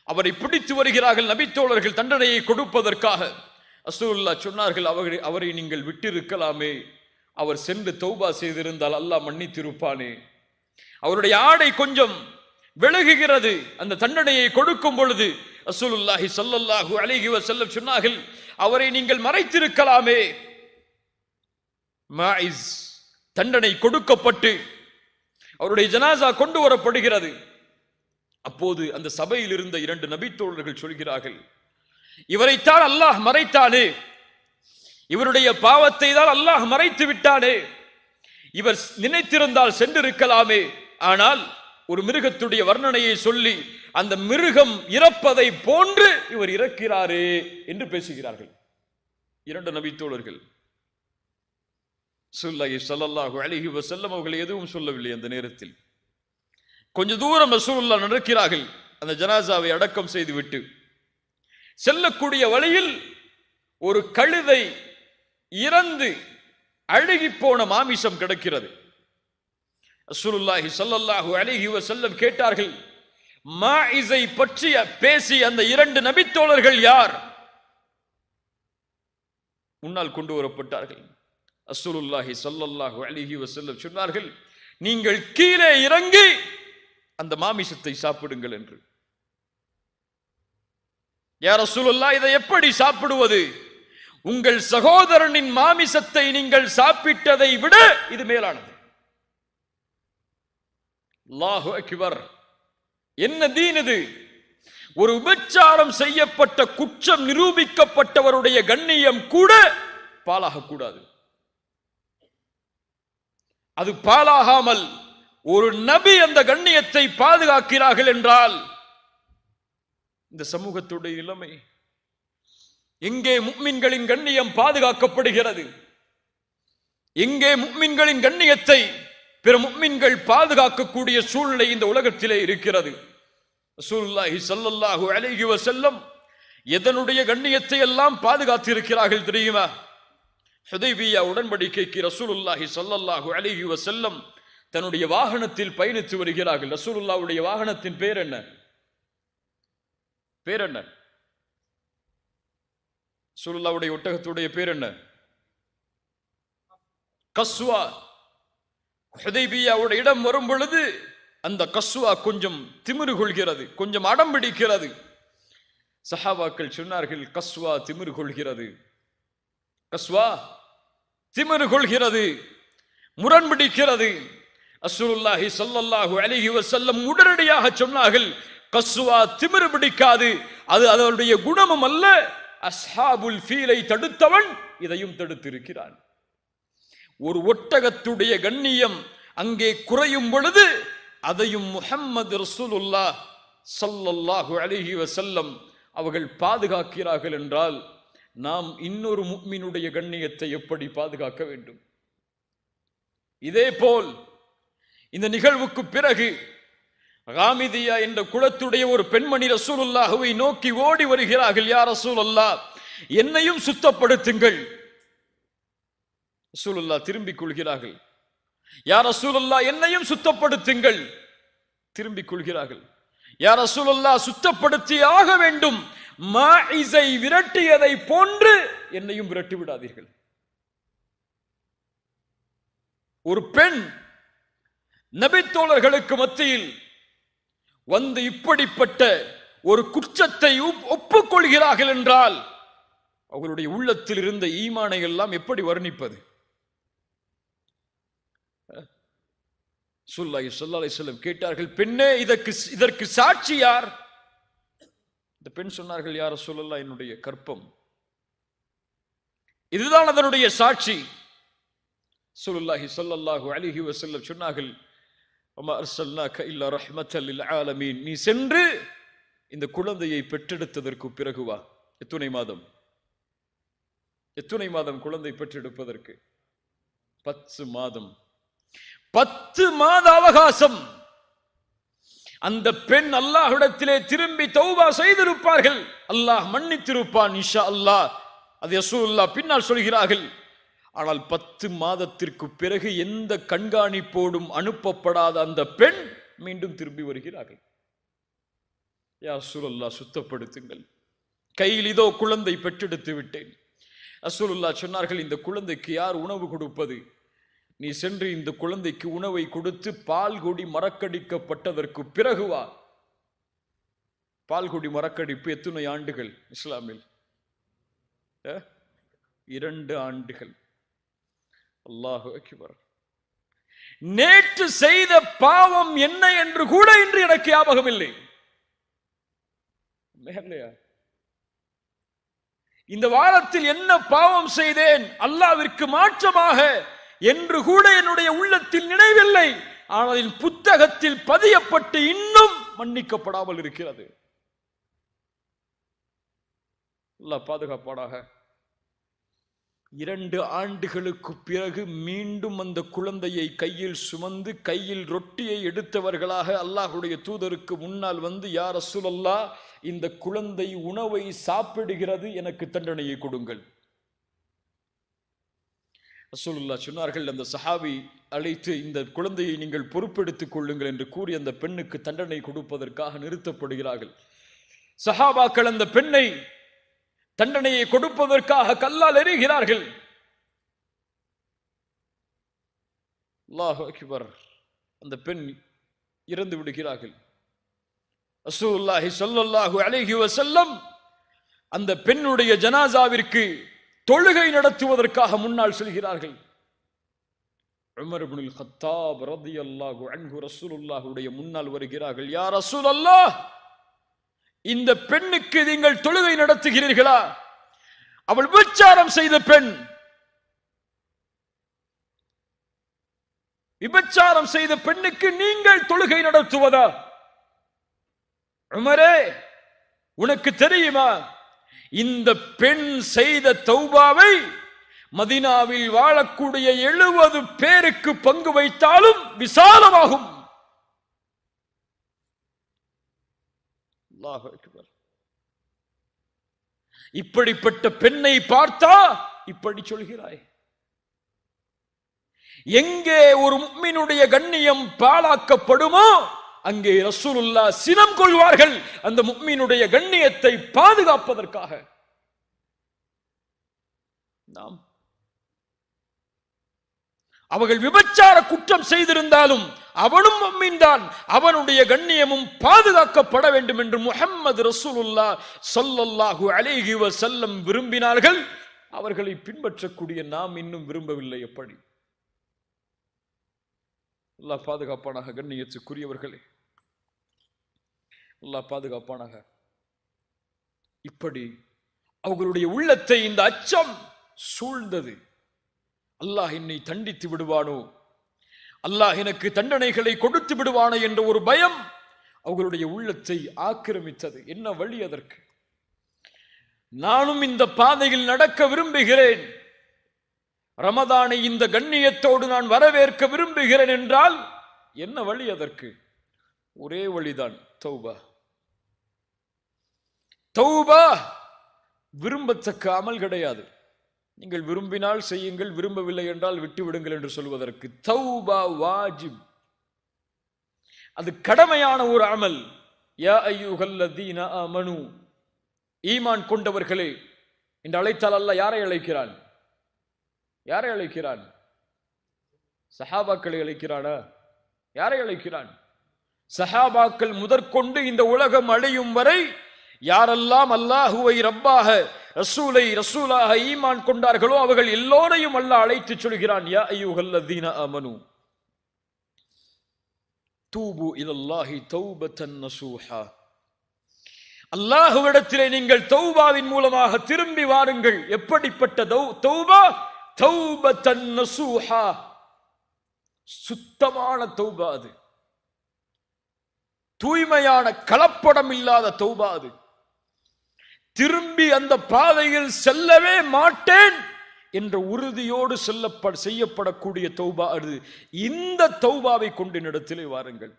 அவரை பிடித்து வருகிறார்கள் நபித்தோழர்கள் தண்டனையை கொடுப்பதற்காக. ரசூலுல்லாஹ் சொன்னார்கள், அவரை நீங்கள் விட்டிருக்கலாமே, அவர் சென்று தௌபா செய்திருந்தால் அல்லாஹ் மன்னித்திருப்பானே. அவருடைய ஆடை கொஞ்சம் விலகுகிறது. அந்த தண்டனையை கொடுக்கும் பொழுது ரசூலுல்லாஹி ஸல்லல்லாஹு அலைஹி வஸல்லம் சொன்னார்கள், அவரை நீங்கள் மறைத்திருக்கலாமே. மாயிஸ் தண்டனை கொடுக்கப்பட்டு அவருடைய ஜனாசா கொண்டு வரப்படுகிறது. அப்போது அந்த சபையில் இருந்த 2 நபித்தோழர்கள் சொல்கிறார்கள், இவரைத்தான் அல்லாஹ் மறைத்தானே, இவருடைய பாவத்தை தான் அல்லாஹ் மறைத்து விட்டானே, இவர் நினைத்திருந்தால் சென்றிருக்கலாமே. ஆனால் ஒரு மிருகத்துடைய வர்ணனையை சொல்லி அந்த மிருகம் இறப்பதை போன்று இவர் இறக்கிறாரே என்று பேசுகிறார்கள் இரண்டு நபித்தோழர்கள். ஸல்லல்லாஹு அலைஹி வஸல்லம் அவர்கள் எதுவும் சொல்லவில்லை. அந்த நேரத்தில் கொஞ்ச தூரம் ரசூலுல்லாஹ் நடக்கிறார்கள். அந்த ஜனாசாவை அடக்கம் செய்துவிட்டு செல்லக்கூடிய வழியில் ஒரு கழுதை இறந்து அழுகி போன மாமிசம் கிடக்கிறது. ரசூலுல்லாஹி ஸல்லல்லாஹு அலைஹி வஸல்லம் கேட்டார்கள், மாஇஸை பற்றி பேசி அந்த இரண்டு நபித்தோழர்கள் யார்? முன்னால் கொண்டு வரப்பட்டார்கள். ரசூலுல்லாஹி ஸல்லல்லாஹு அலைஹி வஸல்லம் சொன்னார்கள், நீங்கள் கீழே இறங்கி அந்த மாமிசத்தை சாப்பிடுங்கள் என்று. யா ரசூலுல்லாஹ், இதை எப்படி சாப்பிடுவது? உங்கள் சகோதரனின் மாமிசத்தை நீங்கள் சாப்பிட்டதை விட இது மேலானது. அல்லாஹு அக்பர். என்ன தீன் இது? ஒரு விபச்சாரம் செய்யப்பட்ட குற்றம் நிரூபிக்கப்பட்டவருடைய கண்ணியம் கூட பாலாக கூடாது. அது பாலாகாமல் ஒரு நபி அந்த கண்ணியத்தை பாதுகாக்கிறார்கள் என்றால் இந்த சமூகத்துடைய நிலைமை எங்கே முஃமின்களின் கண்ணியம் பாதுகாக்கப்படுகிறது? எங்கே முஃமின்களின் கண்ணியத்தை பிற முஃமின்கள் பாதுகாக்கக்கூடிய சூழ்நிலை இந்த உலகத்திலே இருக்கிறது? ரசூலுல்லாஹி ஸல்லல்லாஹு அலைஹி வஸல்லம் எதனுடைய கண்ணியத்தை எல்லாம் பாதுகாத்திருக்கிறார்கள் தெரியுமா? ஹுதைபியா உடன்படிக்கைக்கு ரசூலுல்லாஹி ஸல்லல்லாஹு அலைஹி வஸல்லம் தன்னுடைய வாகனத்தில் பயணித்து வருகிறார்கள். ரசூலுல்லாஹ்வுடைய வாகனத்தின் பேர் என்ன? பேர் என்ன? ரசூலுல்லாஹ்வுடைய ஒட்டகத்துடைய பேர் என்ன? கஸ்வா. ஹுதைபியாவுடைய இடம் வரும் பொழுது அந்த கஸ்வா கொஞ்சம் திமிரு கொள்கிறது, கொஞ்சம் அடம் பிடிக்கிறது. சஹாபாக்கள் சொன்னார்கள், கஸ்வா திமிரு கொள்கிறது, கஸ்வா திமிரு கொள்கிறது, முரண்பிடிக்கிறது. ரசூலுல்லாஹி ஸல்லல்லாஹு அலைஹி வஸல்லம் உடனடியாக சொன்னார்கள், கஸ்வா திமிரு பிடிக்காது, அது அதனுடைய குணமும் அல்ல. அஸ்ஹாபுல் ஃபீலை தடுத்தவன் இதையும் தடுத்திருக்கிறான். ஒரு ஒட்டகத்துடைய கண்ணியம் அங்கே குறையும் பொழுது அதையும் முஹம்மது ரசூலுல்லாஹ் ஸல்லல்லாஹு அலைஹி வஸல்லம் அவர்கள் பாதுகாக்கிறார்கள் என்றால் நாம் இன்னொரு முஃமினுடைய கண்ணியத்தை எப்படி பாதுகாக்க வேண்டும்? இதே போல் இந்த நிகழ்வுக்கு பிறகு காமிதியா என்ற குலத்துடைய ஒரு பெண்மணி ரசூலுல்லாஹ்வை நோக்கி ஓடி வருகிறார்கள். யா ரசூலல்லாஹ், என்னையும் சுத்தப்படுத்துங்கள். ரசூலுல்லாஹ் திரும்பிக் கொள்கிறார்கள். யா ரசூலுல்லாஹ், என்னையும் சுத்தப்படுத்துங்கள். திரும்பிக் கொள்கிறார்கள். யா ரசூலுல்லாஹ், சுத்தப்படுத்தி ஆக வேண்டும். மாஇஸை விரட்டியதை போன்று என்னையும் விரட்டி விடாதீர்கள். ஒரு பெண் நபித்தோழர்களுக்கு மத்தியில் வந்து இப்படிப்பட்ட ஒரு குற்றத்தை ஒப்புக்கொள்கிறார்கள் என்றால் அவர்களுடைய உள்ளத்தில் இருந்த ஈமானை எல்லாம் எப்படி வர்ணிப்பது? ஸல்லல்லாஹு அலைஹி வஸல்லம் கேட்டார்கள், பெண்ணே, இதற்கு சாட்சி யார்? இந்த பெண் சொன்னார்கள், யா ரசூலல்லாஹ், என்னுடைய கற்பம், இதுதான் அதனுடைய சாட்சி. ஸல்லல்லாஹு அலைஹி வஸல்லம் சொன்னார்கள், வமா அர்ஸல்னாக இல்லா ரஹ்மத்தல் லில் ஆலமீன். நீ சென்று இந்த குழந்தையை பெற்றெடுத்ததற்கு பிறகு வா. எத்தனை மாதம்? எத்தனை மாதம் குழந்தை பெற்றெடுப்பதற்கு? 10 மாதம். 10 மாத அவகாசம். அந்த பெண் அல்லாஹ்விடத்திலே திரும்பி தௌபா செய்திருப்பார்கள், அல்லாஹ் மன்னித்திருப்பான் இன்ஷா அல்லாஹ். அது ரசூலுல்லாஹ் பின்னால் சொல்கிறார்கள். ஆனால் 10 மாதத்திற்கு பிறகு எந்த கண்காணிப்போடும் அனுப்பப்படாத அந்த பெண் மீண்டும் திரும்பி வருகிறார்கள். யா ரசூலுல்லாஹ், சுத்தப்படுத்துங்கள், கையில் இதோ குழந்தை பெற்றெடுத்து விட்டேன். ரசூலுல்லாஹ் சொன்னார்கள், இந்த குழந்தைக்கு யார் உணவு கொடுப்பது? நீ சென்று இந்த குழந்தைக்கு உணவை கொடுத்து பால்குடி மறக்கடிக்கப்பட்டதற்கு பிறகு வா. பால்குடி மறக்கடிப்பு எத்தனை ஆண்டுகள் இஸ்லாமில்? 2 ஆண்டுகள். அல்லாஹு அக்பர். நேற்று செய்த பாவம் என்ன என்று கூட இன்று எனக்கு ஞாபகம் இல்லை. இந்த வாரத்தில் என்ன பாவம் செய்தேன் அல்லாஹ்விற்கு மாற்றமாக என்று கூட என்னுடைய உள்ளத்தில் நினைவில்லை. ஆனால் புத்தகத்தில் பதியப்பட்டு இன்னும் மன்னிக்கப்படாமல் இருக்கிறது. அல்லாஹ் பாதுகாப்பானாக. 2 ஆண்டுகளுக்கு பிறகு மீண்டும் அந்த குழந்தையை கையில் சுமந்து கையில் ரொட்டியை எடுத்தவர்களாக அல்லாஹ்வுடைய தூதருக்கு முன்னால் வந்து, யா ரசூலல்லாஹ், இந்த குழந்தை உணவை சாப்பிடுகிறது, எனக்கு தண்டனையை கொடுங்கள். ரசூலுல்லாஹ் சொன்னார்கள், அந்த சஹாபி அழைத்து, இந்த குழந்தையை நீங்கள் பொறுப்பெடுத்துக் கொள்ளுங்கள் என்று கூறி அந்த பெண்ணுக்கு தண்டனை கொடுப்பதற்காக நிறுத்தப்படுகிறார்கள். சஹாபாக்கள் அந்த பெண்ணை தண்டனையை கொடுப்பதற்காக கல்லால் எறிகிறார்கள். அல்லாஹு அக்பர். அந்த பெண் இறந்து விடுகிறார்கள். ரசூலுல்லாஹி ஸல்லல்லாஹு அலைஹி வஸல்லம் அந்த பெண்ணுடைய ஜனாசாவிற்கு தொழுகை நடத்துவதற்காக முன்னால் செல்கிறார்கள். உமர் இப்னுல் கத்தாப் ரலியல்லாஹு அன்ஹு ரசூலுல்லாஹுடைய முன்னால் வருகிறார்கள். யா ரசூலல்லாஹ், இந்த பெண்ணுக்கு நீங்கள் தொழுகை நடத்துகிறீர்களா? அவள் விபச்சாரம் செய்த பெண். விபச்சாரம் செய்த பெண்ணுக்கு நீங்கள் தொழுகை நடத்துவதா? உமரே, உனக்கு தெரியுமா, இந்த பெண் செய்த தௌபாவை மதீனாவில் வாழக்கூடிய 70 பேருக்கு பங்கு வைத்தாலும் விசாலமாகும். அல்லாஹ் அக்பர். இப்படிப்பட்ட பெண்ணை பார்த்தா இப்படி சொல்கிறாய்? எங்கே ஒரு முஃமினுடைய கண்ணியம் பாழாக்கப்படுமோ அங்கே ரசூலுல்லாஹ் சினம் கொள்வார்கள், அந்த முஃமினுடைய கண்ணியத்தை பாதுகாப்பதற்காக. நாம் அவர்கள் விபச்சார குற்றம் செய்திருந்தாலும் அவனும் முஃமின் தான், அவனுடைய கண்ணியமும் பாதுகாக்கப்பட வேண்டும் என்று முஹம்மது ரசூலுல்லாஹ் ஸல்லல்லாஹு அலைஹி வஸல்லம் விரும்பினார்கள். அவர்களை பின்பற்றக்கூடிய நாம் இன்னும் விரும்பவில்லை. எப்படி? அல்லாஹ் பாதுகாப்பானாக. கண்ணியத்துக்குரியவர்களே, அல்லாஹ் பாதுகாப்பானாக. இப்படி அவர்களுடைய உள்ளத்தை இந்த அச்சம் சூழ்ந்தது. அல்லாஹ் என்னை தண்டித்து விடுவானோ, அல்லாஹ் எனக்கு தண்டனைகளை கொடுத்து விடுவானோ என்ற ஒரு பயம் அவர்களுடைய உள்ளத்தை ஆக்கிரமித்தது. என்ன வழி அதற்கு? நானும் இந்த பாதையில் நடக்க விரும்புகிறேன், ரமதானை இந்த கண்ணியத்தோடு நான் வரவேற்க விரும்புகிறேன் என்றால் என்ன வழி அதற்கு? ஒரே வழிதான், தௌபா. தௌபா விரும்பத்தக்க அமல் கிடையாது. நீங்கள் விரும்பினால் செய்யுங்கள், விரும்பவில்லை என்றால் விட்டு விடுங்கள் என்று சொல்வதற்கு. தௌபா வாஜிப், அது கடமையான ஒரு அமல். யா அய்யுஹல்லதீன ஆமனு, ஈமான் கொண்டவர்களே என்று அழைத்தால் அல்லாஹ் யாரை அழைக்கிறான்? யாரை அழைக்கிறான்? சஹாபாக்களை அழைக்கிறானா? யாரை அழைக்கிறான்? சஹாபாக்கள் முதற்கொண்டு இந்த உலகம் அழியும் வரை யாரெல்லாம் அல்லாஹுவை ரப்பாக, ரசூலை ரசூலாக ஈமான் கொண்டார்களோ அவர்கள் எல்லோரையும் அல்லாஹ் அழைத்து சொல்கிறான், யா அய்யுஹல்லதீன ஆமனு தூபு இலல்லாஹி தௌபத்தன் நசூஹா. அல்லாஹ்விடத்திலே நீங்கள் தௌபாவின் மூலமாக திரும்பி வாருங்கள். எப்படிப்பட்ட தௌபா? தௌபத்தன் நசூஹா, சுத்தமான தௌபா அது, தூய்மையான கலப்படம் இல்லாத தௌபா அது. திரும்பி அந்த பாதையில் செல்லவே மாட்டேன் என்ற உறுதியோடு செய்யப்படக்கூடிய தௌபா அது. இந்த தௌபாவை கொண்டு இடத்திலே வாருங்கள்.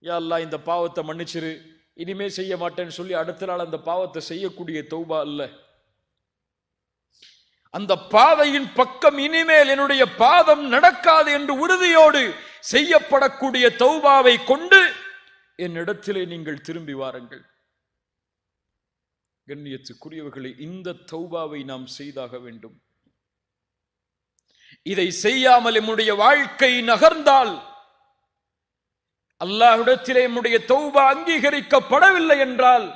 யா அல்லாஹ், இந்த பாவத்தை மன்னிச்சிரு, இனிமே செய்ய மாட்டேன்னு சொல்லி அடுத்த நாள் அந்த பாவத்தை செய்யக்கூடிய தௌபா அல்ல. அந்த பாதையின் பக்கம் இனிமேல் என்னுடைய பாதம் நடக்காது என்று உறுதியோடு செய்யப்படக்கூடிய தௌபாவை கொண்டு என்னிடத்திலே நீங்கள் திரும்பி வாருங்கள். கண்ணியத்துக்குரியவர்களே, இந்த தௌபாவை நாம் செய்தாக வேண்டும். இதை செய்யாமல் நம்முடைய வாழ்க்கை நகர்ந்தால், அல்லாஹ்விடத்திலே நம்முடைய தௌபா அங்கீகரிக்கப்படவில்லை என்றால்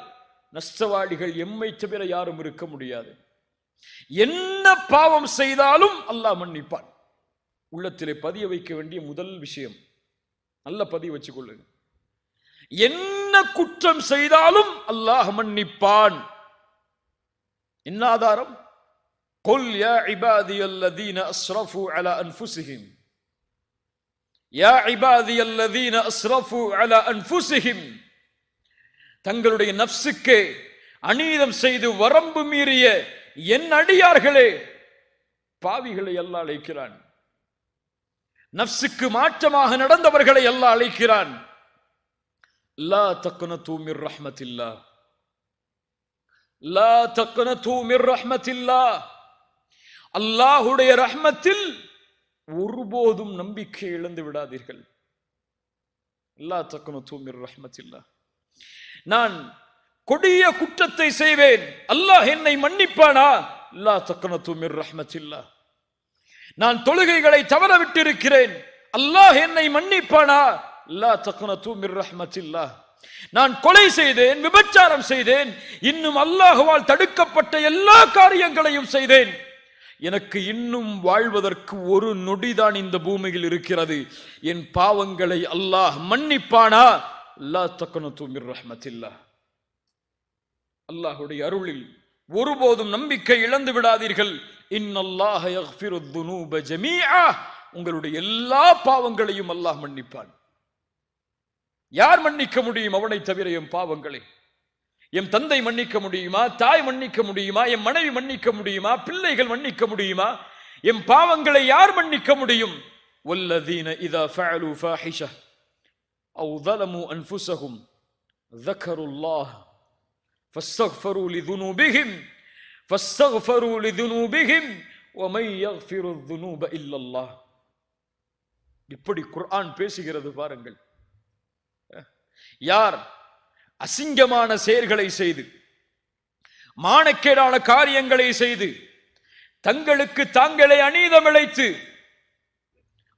நஷ்டவாளிகள் எம்மை தவிர யாரும் இருக்க முடியாது. என்ன பாவம் செய்தாலும் அல்லாஹ் மன்னிப்பான். உள்ளத்திலே பதிய வைக்க வேண்டிய முதல் விஷயம், நல்ல பதிய வச்சுக் கொள்ளுங்க. என்ன குற்றம் செய்தாலும் அல்லாஹ் மன்னிப்பான். என்ன ஆதாரம்? குல் யா இபாதியல்லதீன அஸ்ரஃபு அலா அன்ஃபுஸிஹிம், யா இபாதியல்லதீன அஸ்ரஃபு அலா அன்ஃபுஸிஹிம், தங்களுடைய நஃப்ஸுக்கு அநீதம் செய்து வரம்பு மீறிய என் அடியார்களே, பாவிகளை அல்லாஹ் அழைக்கிறான். நஃப்ஸுக்கு மாற்றமாக நடந்தவர்களை அல்லாஹ் அழைக்கிறான். லா தக்னது மிர் ரஹ்மத்தில்லாஹ், லா தக்னது மிர் ரஹ்மத்தில்லாஹ், அல்லாஹ்வுடைய ரஹ்மத்தில் ஒருபோதும் நம்பிக்கை இழந்து விடாதீர்கள். லா தக்னது மிர் ரஹ்மத்தில்லாஹ், நான் கொடிய குற்றத்தை செய்வேன், அல்லாஹ் என்னை மன்னிப்பானா? லா தக்னது மிர் ரஹ்மத்தில்லாஹ், நான் தொழுகைகளை தவற விட்டிருக்கிறேன், அல்லாஹ் என்னை மன்னிப்பானா? லா தக்னது மிர் ரஹ்மத்தில்லாஹ், நான் கொலை செய்தேன், விபச்சாரம் செய்தேன், இன்னும் அல்லாஹ்வால் தடுக்கப்பட்ட எல்லா காரியங்களையும் செய்தேன், எனக்கு இன்னும் வாழ்வதற்கு ஒரு நொடிதான் இந்த பூமியில் இருக்கிறது, என் பாவங்களை அல்லாஹ் மன்னிப்பானா? லா தக்னது மிர் ரஹ்மத்தில்லாஹ். அல்லாஹ்வுடைய அருளில் ஒருபோதும் நம்பிக்கை இழந்து விடாதீர்கள். இன்னல்லாஹ யக்ஃபிரு ذுனூப ஜமீஆ, உங்களுடைய எல்லா பாவங்களையும் அல்லாஹ் மன்னிப்பான். யார் மன்னிக்க முடியும் அவனை தவிர என் பாவங்களை? என் தந்தை மன்னிக்க முடியுமா? தாய் மன்னிக்க முடியுமா? என் மனைவி மன்னிக்க முடியுமா? பிள்ளைகள் மன்னிக்க முடியுமா? என் பாவங்களை யார் மன்னிக்க முடியும்? வல்லதீன இதா ஃபஅலு ஃபாஹிஷா அவ் ظلموا انفسهم ذكروا الله فاستغفروا لذنوبهم ومن يغفر الذنوب الا الله. இப்படி குர்ஆன் பேசுகிறது பாருங்கள். யார் அசிங்கமான செயல்களை செய்து, மானக்கேடான காரியங்களை செய்து, தங்களுக்கு தாங்களே அநீதம் இழைத்து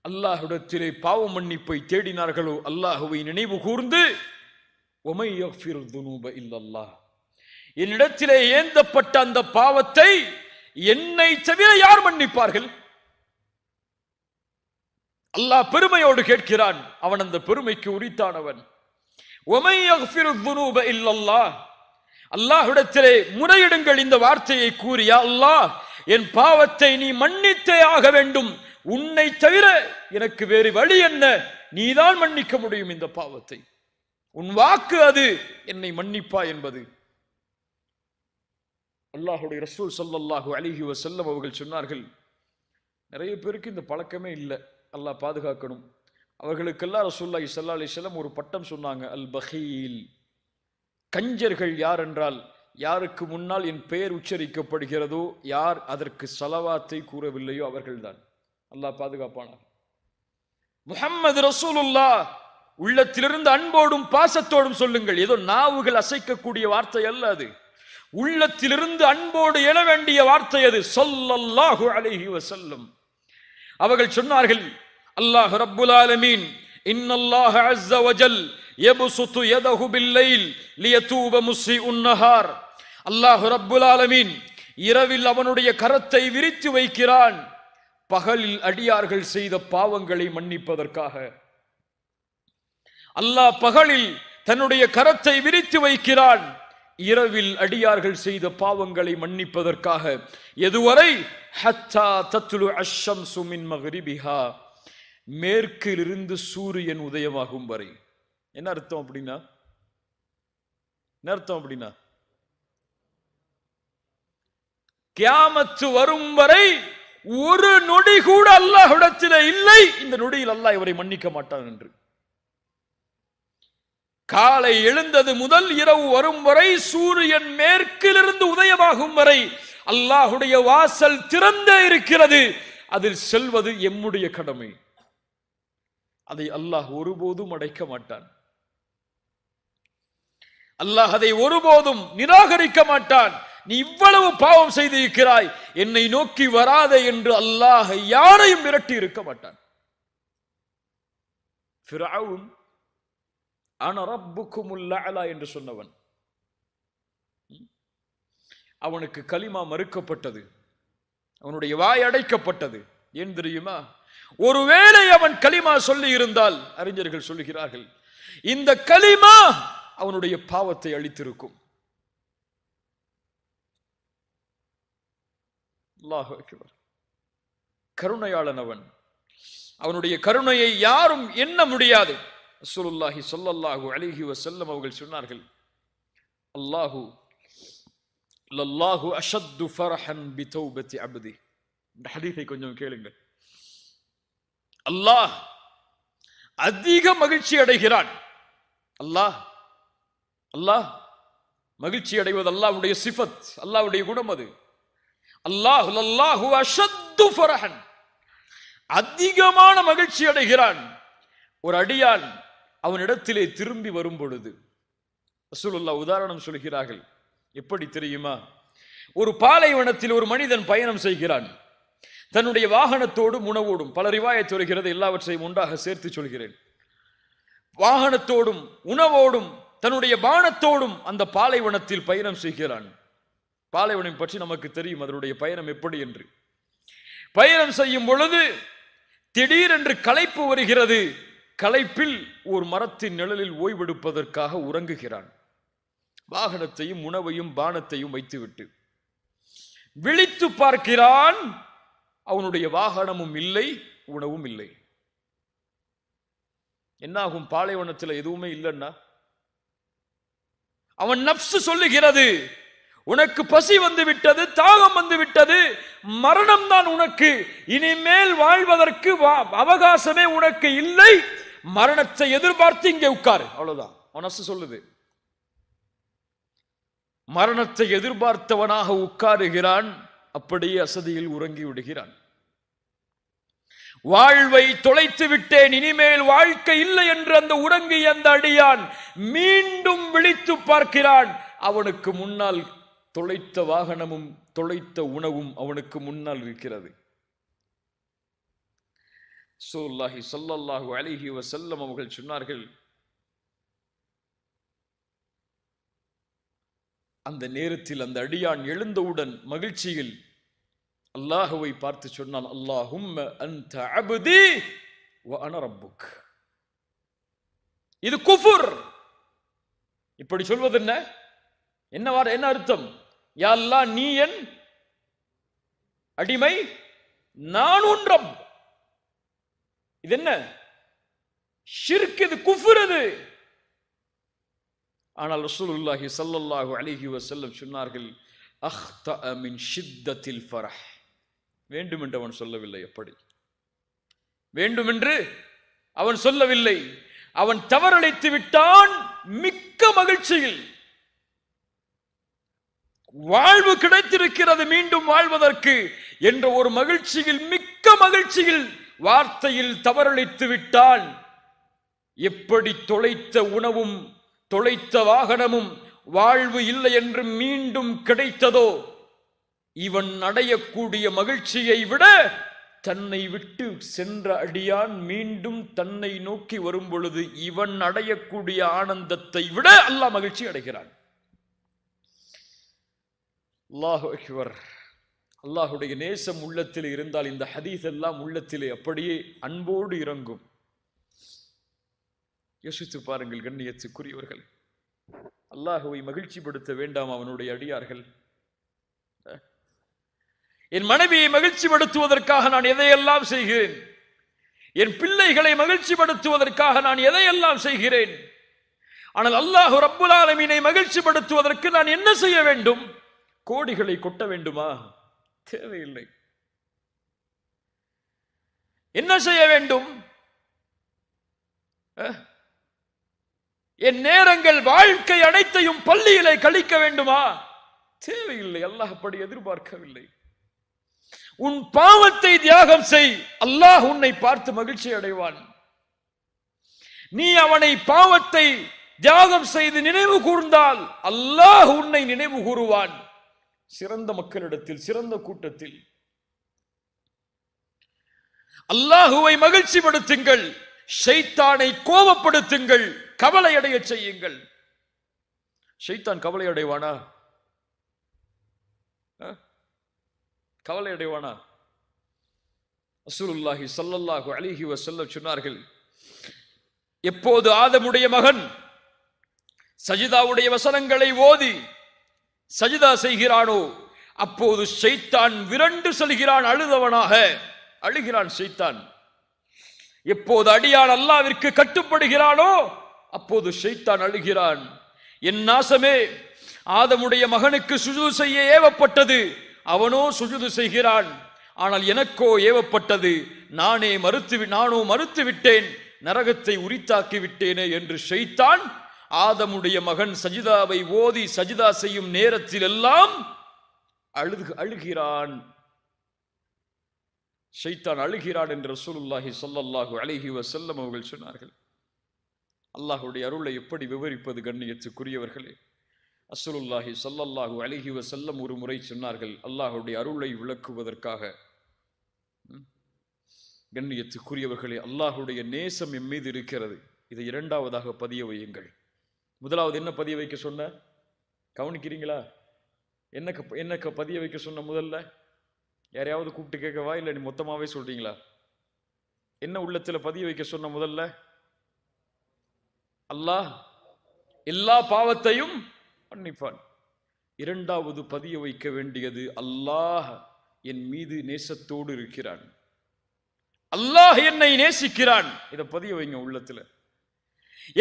அல்லாஹ்விடத்திலே பாவ மன்னிப்பை தேடினார்களோ, அல்லாஹ்வை நினைவு கூர்ந்து وَمَن يَغْفِرُ الذُّنُوبَ إِلَّا اللَّهُ, என்னிடத்திலே ஏந்தப்பட்ட அந்த பாவத்தை என்னை தவிர யார் மன்னிப்பார்கள்? அல்லாஹ் பெருமையோடு கேட்கிறான். அவன் அந்த பெருமைக்கு உரித்தானவன். وَمَن يَغْفِرُ الذُّنُوبَ إِلَّا اللَّهُ, அல்லாஹ்விடத்திலே முறையிடுங்கள் இந்த வார்த்தையை கூறி, யா அல்லாஹ், என் பாவத்தை நீ மன்னித்தே ஆக வேண்டும், உன்னை தவிர எனக்கு வேறு வழி என்ன? நீதான் மன்னிக்க முடியும் இந்த பாவத்தை, உன் வாக்கு அது, என்னை மன்னிப்பா என்பது. அல்லாஹ்வுடைய ரசூல் ஸல்லல்லாஹு அலைஹி வஸல்லம் அவர்கள் சொன்னார்கள், நிறைய பேருக்கு இந்த பழக்கமே இல்லை, அல்லாஹ் பாதுகாக்கணும். அவர்களுக்கெல்லாம் ரசூலுல்லாஹி ஸல்லல்லாஹு அலைஹி வஸல்லம் ஒரு பட்டம் சொன்னாங்க, அல் பகீல். கஞ்சர்கள் யார் என்றால், யாருக்கு முன்னால் என் பெயர் உச்சரிக்கப்படுகிறதோ, யார் அதற்கு ஸலவாத்தை கூறவில்லையோ அவர்கள்தான். அல்லாஹ் பாதுகாப்பானார். முஹம்மது ரசூலுல்லாஹ் உள்ளத்திலிருந்து அன்போடும் பாசத்தோடும் சொல்லுங்கள். ஏதோ நாவுகள் அசைக்கக்கூடிய வார்த்தை அல்ல அது, உள்ளத்திலிருந்து அன்போடு எழ வேண்டிய வார்த்தை அது. ஸல்லல்லாஹு அலைஹி வஸல்லம் அவர்கள் சொன்னார்கள், அல்லாஹ் ரப்புல் ஆலமீன் இன்னல்லாஹ அஸ்ஸ வஜல் யப்சுது யதஹு பில்லைல் லியதூப முஸ்ஸிஉன் நஹார். அல்லாஹ் ரப்புல் ஆலமீன் இரவில் அவனுடைய கரத்தை விரித்து வைக்கிறான், பகலில் அடியார்கள் செய்த பாவங்களை மன்னிப்பதற்காக. அல்லாஹ் பகலில் தன்னுடைய கரத்தை விரித்து வைக்கிறான், இரவில் அடியார்கள் செய்த பாவங்களை மன்னிப்பதற்காக. எதுவரை? ஹத்தா தத்லு அஷ்ஷம்சு மின் மக்ரிபிஹா, மேற்கிலிருந்து சூரியன் உதயமாகும் வரை. என்ன அர்த்தம் அப்படின்னா? என்ன அர்த்தம் அப்படின்னா, கியாமத்து வரும் வரை ஒரு நொடி கூட அல்லாஹ்விடத்திலே இல்லை, இந்த நொடியில் அல்லாஹ் இவரை மன்னிக்க மாட்டான் என்று. காலை எழுந்தது முதல் இரவு வரும் வரை, சூரியன் மேற்கிலிருந்து உதயமாகும் வரை அல்லாஹ்வுடைய வாசல் திறந்தே இருக்கிறது. அதில் செல்வது எம்முடைய கடமை. அதை அல்லாஹ் ஒருபோதும் அடைக்க மாட்டான். அல்லாஹ் அதை ஒருபோதும் நிராகரிக்க மாட்டான். நீ இவ்வளவு பாவம் செய்திருக்கிறாய், என்னை நோக்கி வராதே என்று அல்லாஹ் யாரையும் விரட்டி இருக்க மாட்டான். ஃபிரௌன் அன ரப்புக்குமுல் அலா என்று சொன்னவன், அவனுக்கு கலிமா மறுக்கப்பட்டது, அவனுடைய வாய் அடைக்கப்பட்டது. ஏன் தெரியுமா? ஒருவேளை அவன் கலிமா சொல்லி இருந்தால், அறிஞர்கள் சொல்லுகிறார்கள், இந்த கலிமா அவனுடைய பாவத்தை அழித்திருக்கும். அல்லாஹ் அக்பர். கருணையாளன் அவன். அவனுடைய கருணையை யாரும் எண்ண முடியாது. ரசூலுல்லாஹி ஸல்லல்லாஹு அலைஹி வஸல்லம் அவர்கள் சொன்னார்கள், லல்லாஹு அஷத்து ஃபரஹன் பிதௌபத்தி அப்தி. இந்த ஹதீஸை கொஞ்சம் கேளுங்கள். அல்லாஹ் அதிக மகிழ்ச்சி அடைகிறான். அல்லாஹ் மகிழ்ச்சி அடைவது அல்லாஹ்வுடைய சிஃபத், அல்லாஹ்வுடைய குணம் அது. லல்லாஹு அஷத்து ஃபரஹன், அதிகமான மகிழ்ச்சி அடைகிறான் ஒரு அடியான் அவனிடத்திலே திரும்பி வரும் பொழுது. ரசூலுல்லாஹ் உதாரணம் சொல்கிறார்கள். எப்படி தெரியுமா? ஒரு பாலைவனத்தில் ஒரு மனிதன் பயணம் செய்கிறான், தன்னுடைய வாகனத்தோடும் உணவோடும். பல ரிவாயத் வருகிறது, எல்லாவற்றையும் ஒன்றாக சேர்த்து சொல்கிறேன். வாகனத்தோடும் உணவோடும் தன்னுடைய பானத்தோடும் அந்த பாலைவனத்தில் பயணம் செய்கிறான். பாலைவனம் பற்றி நமக்கு தெரியும், அதனுடைய பயணம் எப்படி என்று. பயணம் செய்யும் பொழுது திடீரென்று களைப்பு வருகிறது. களைப்பில் ஒரு மரத்தின் நிழலில் ஓய்வெடுப்பதற்காக உறங்குகிறான். வாகனத்தையும் உணவையும் பானத்தையும் வைத்துவிட்டு விழித்து பார்க்கிறான். அவனுடைய வாகனமும் இல்லை, உணவும் இல்லை. என்னாகும்? பாலைவனத்தில் எதுவுமே இல்லைன்னா அவன் நப்சு சொல்லுகிறது, உனக்கு பசி வந்து விட்டது, தாகம் வந்து விட்டது, மரணம் தான் உனக்கு, இனிமேல் வாழ்வதற்கு அவகாசமே உனக்கு இல்லை, மரணத்தை எதிர்பார்த்து இங்கே உட்காரு. அவ்வளவுதான் மனசு சொல்லுது. மரணத்தை எதிர்பார்த்தவனாக உட்காருகிறான். அப்படியே அசதியில் உறங்கி விடுகிறான். வாழ்வை தொலைத்து விட்டேன், இனிமேல் வாழ்க்கை இல்லை என்று அந்த உறங்கிய அந்த அடியான் மீண்டும் விழித்து பார்க்கிறான். அவனுக்கு முன்னால் தொலைத்த வாகனமும் தொலைத்த உணவும் அவனுக்கு முன்னால் இருக்கிறது. ரசூலுல்லாஹி ஸல்லல்லாஹு அலைஹி வஸல்லம் அவர்கள் சொன்னார்கள், அந்த நேரத்தில் அந்த அடியான் எழுந்தவுடன் மகிழ்ச்சியில் அல்லாஹ்வை பார்த்து சொன்னான், அல்லாஹும்ம அன்த அப்தி வ அன ரப்புக். இது குஃபுர். இப்படி சொல்வது என்ன அர்த்தம்? யா அல்லாஹ், நீ என் அடிமை, நான் உன் ரப். இது என்ன? ஷிர்க், இது குஃபுர் அது. ஆனால் ரசூலுல்லாஹி ஸல்லல்லாஹு அலைஹி வஸல்லம் சொன்னார்கள், அக்தஅ மின் ஷித்தத்தில் ஃபரஹ். வேண்டுமென்று அவன் சொல்லவில்லை. எப்படி வேண்டுமென்று அவன் சொல்லவில்லை. அவன் தவறளித்து விட்டான். மிக்க மகிழ்ச்சியில் வாழ்வு கிடைத்திருக்கிறது, மீண்டும் வாழ்வதற்கு என்ற ஒரு மகிழ்ச்சியில், மிக்க மகிழ்ச்சியில் வார்த்தையில் தவறளித்து விட்டான். எப்படி தொலைத்த உணவும் தொலைத்த வாகனமும் வாழ்வு இல்லை என்று மீண்டும் கிடைத்ததோ, இவன் அடையக்கூடிய மகிழ்ச்சியை விட தன்னை விட்டு சென்ற அடியான் மீண்டும் தன்னை நோக்கி வரும் பொழுது இவன் அடையக்கூடிய ஆனந்தத்தை விட அல்லாஹ் மகிழ்ச்சி அடைகிறான். அல்லாஹு அக்பர். அல்லாஹுடைய நேசம் உள்ளத்தில் இருந்தால் இந்த ஹதீஸ் எல்லாம் உள்ளத்திலே அப்படியே அன்போடு இறங்கும். யோசித்து பாருங்கள் கண்ணியத்துக்குரியவர்கள், அல்லாஹுவை மகிழ்ச்சிப்படுத்த வேண்டாம் அவனுடைய அடியார்கள்? என் மனைவியை மகிழ்ச்சிப்படுத்துவதற்காக நான் எதையெல்லாம் செய்கிறேன், என் பிள்ளைகளை மகிழ்ச்சிப்படுத்துவதற்காக நான் எதையெல்லாம் செய்கிறேன். ஆனால் அல்லாஹ் ரப்புல் ஆலமீனை மகிழ்ச்சிப்படுத்துவதற்கு நான் என்ன செய்ய வேண்டும்? கோடிகளை கொட்ட வேண்டுமா? தேவையில்லை. என்ன செய்ய வேண்டும்? என் நேரங்கள், வாழ்க்கை அனைத்தையும் பள்ளியிலே கழிக்க வேண்டுமா? தேவையில்லை. அல்லாஹ் அப்படி எதிர்பார்க்கவில்லை. உன் பாவத்தை தியாகம் செய், அல்லாஹ் உன்னை பார்த்து மகிழ்ச்சி அடைவான். நீ அவனை பாவத்தை தியாகம் செய்து நினைவு கூர்ந்தால் அல்லாஹ் உன்னை நினைவு கூறுவான். சிறந்த மக்களிடத்தில், சிறந்த கூட்டத்தில். அல்லாஹுவை மகிழ்ச்சிப்படுத்துங்கள், ஷைத்தானை கோபப்படுத்துங்கள், கவலை அடைய செய்யுங்கள். ஷைத்தான் கவலை அடைவானா? கவலை அடைவானா? ரசூலுல்லாஹி ஸல்லல்லாஹு அலைஹி வஸல்லம் சொன்னார்கள், எப்போது ஆதமுடைய மகன் சஜிதாவுடைய வசனங்களை ஓதி சஜிதா செய்கிறானோ அப்போது ஷைத்தான் விரண்டு செல்கிறான், அழுதவனாக அழுகிறான் ஷைத்தான். எப்போது அடியான் அல்லாஹ்விற்கு கட்டுப்படுகிறானோ அப்போது ஷைத்தான் அழுகிறான். என் நாசமே, ஆதமுடைய மகனுக்கு சுஜூது செய்ய ஏவப்பட்டது, அவனோ சுஜூது செய்கிறான். ஆனால் எனக்கோ ஏவப்பட்டது, நானோ மறுத்து விட்டேன், நரகத்தை உரித்தாக்கி விட்டேனே என்று ஷைத்தான் ஆதமுடைய மகன் சஜிதாவை ஓதி சஜிதா செய்யும் நேரத்தில் எல்லாம் அழுகிறான். ஷைத்தான் அழுகிறான் என்று ரசூலுல்லாஹி ஸல்லல்லாஹு அலைஹி வஸல்லம் அவர்கள் சொன்னார்கள். அல்லாஹ்வுடைய அருளை எப்படி விவரிப்பது கண்ணியத்துக்குரியவர்களே? ரசூலுல்லாஹி ஸல்லல்லாஹு அலைஹி வஸல்லம் ஒரு முறை சொன்னார்கள், அல்லாஹ்வுடைய அருளை விளக்குவதற்காக, கண்ணியத்துக்குரியவர்களே, அல்லாஹ்வுடைய நேசம் எம் மீது இருக்கிறது. இதை இரண்டாவதாக பதிய வையுங்கள். முதலாவது என்ன பதிய வைக்க சொன்ன? கவனிக்கிறீங்களா? என்ன பதிய வைக்க சொன்ன? முதல்ல யாரையாவது கூப்பிட்டு கேட்கவா, இல்லை நீ மொத்தமாவே சொல்றீங்களா? என்ன உள்ளத்துல பதிய வைக்க சொன்ன? முதல்ல அல்லாஹ் எல்லா பாவத்தையும் மன்னிப்பான். இரண்டாவது பதிய வைக்க வேண்டியது, அல்லாஹ் என் மீது நேசத்தோடு இருக்கிறான், அல்லாஹ் என்னை நேசிக்கிறான். இதை பதிய வைங்க உள்ளத்துல.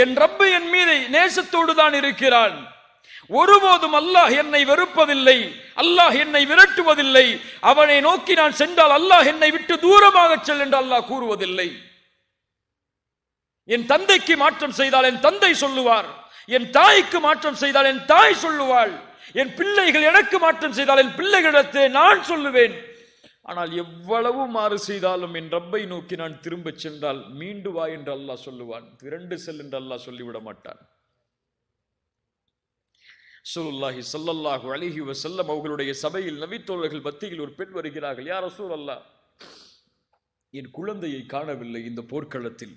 என் ரப்பு என் மீது நேசத்தோடு தான் இருக்கிறான். ஒருபோதும் அல்லாஹ் என்னை வெறுப்பதில்லை, அல்லாஹ் என்னை விரட்டுவதில்லை. அவனை நோக்கி நான் சென்றால் அல்லாஹ் என்னை விட்டு தூரமாக செல் என்று அல்லாஹ் கூறுவதில்லை. என் தந்தைக்கு மாற்றம் செய்தால் என் தந்தை சொல்லுவார், என் தாய்க்கு மாற்றம் செய்தால் என் தாய் சொல்லுவாள், என் பிள்ளைகள் எனக்கு மாற்றம் செய்தால் என் பிள்ளைகளிடத்தை நான் சொல்லுவேன். ஆனால் எவ்வளவு மாறு செய்தாலும் என் ரப்பை நோக்கி நான் திரும்ப சென்றால் மீண்டு வா என்று அல்லாஹ் சொல்லுவான், விரண்டு செல் என்று அல்லாஹ் சொல்லிவிட மாட்டான். ரசூலுல்லாஹி ஸல்லல்லாஹு அலைஹி வஸல்லம் அவர்களுடைய சபையில் நபித்தோழர்கள் மத்தியில் ஒரு பெண் வருகிறார்கள். யா ரசூலல்லாஹ், என் குழந்தையை காணவில்லை இந்த போர்க்களத்தில்.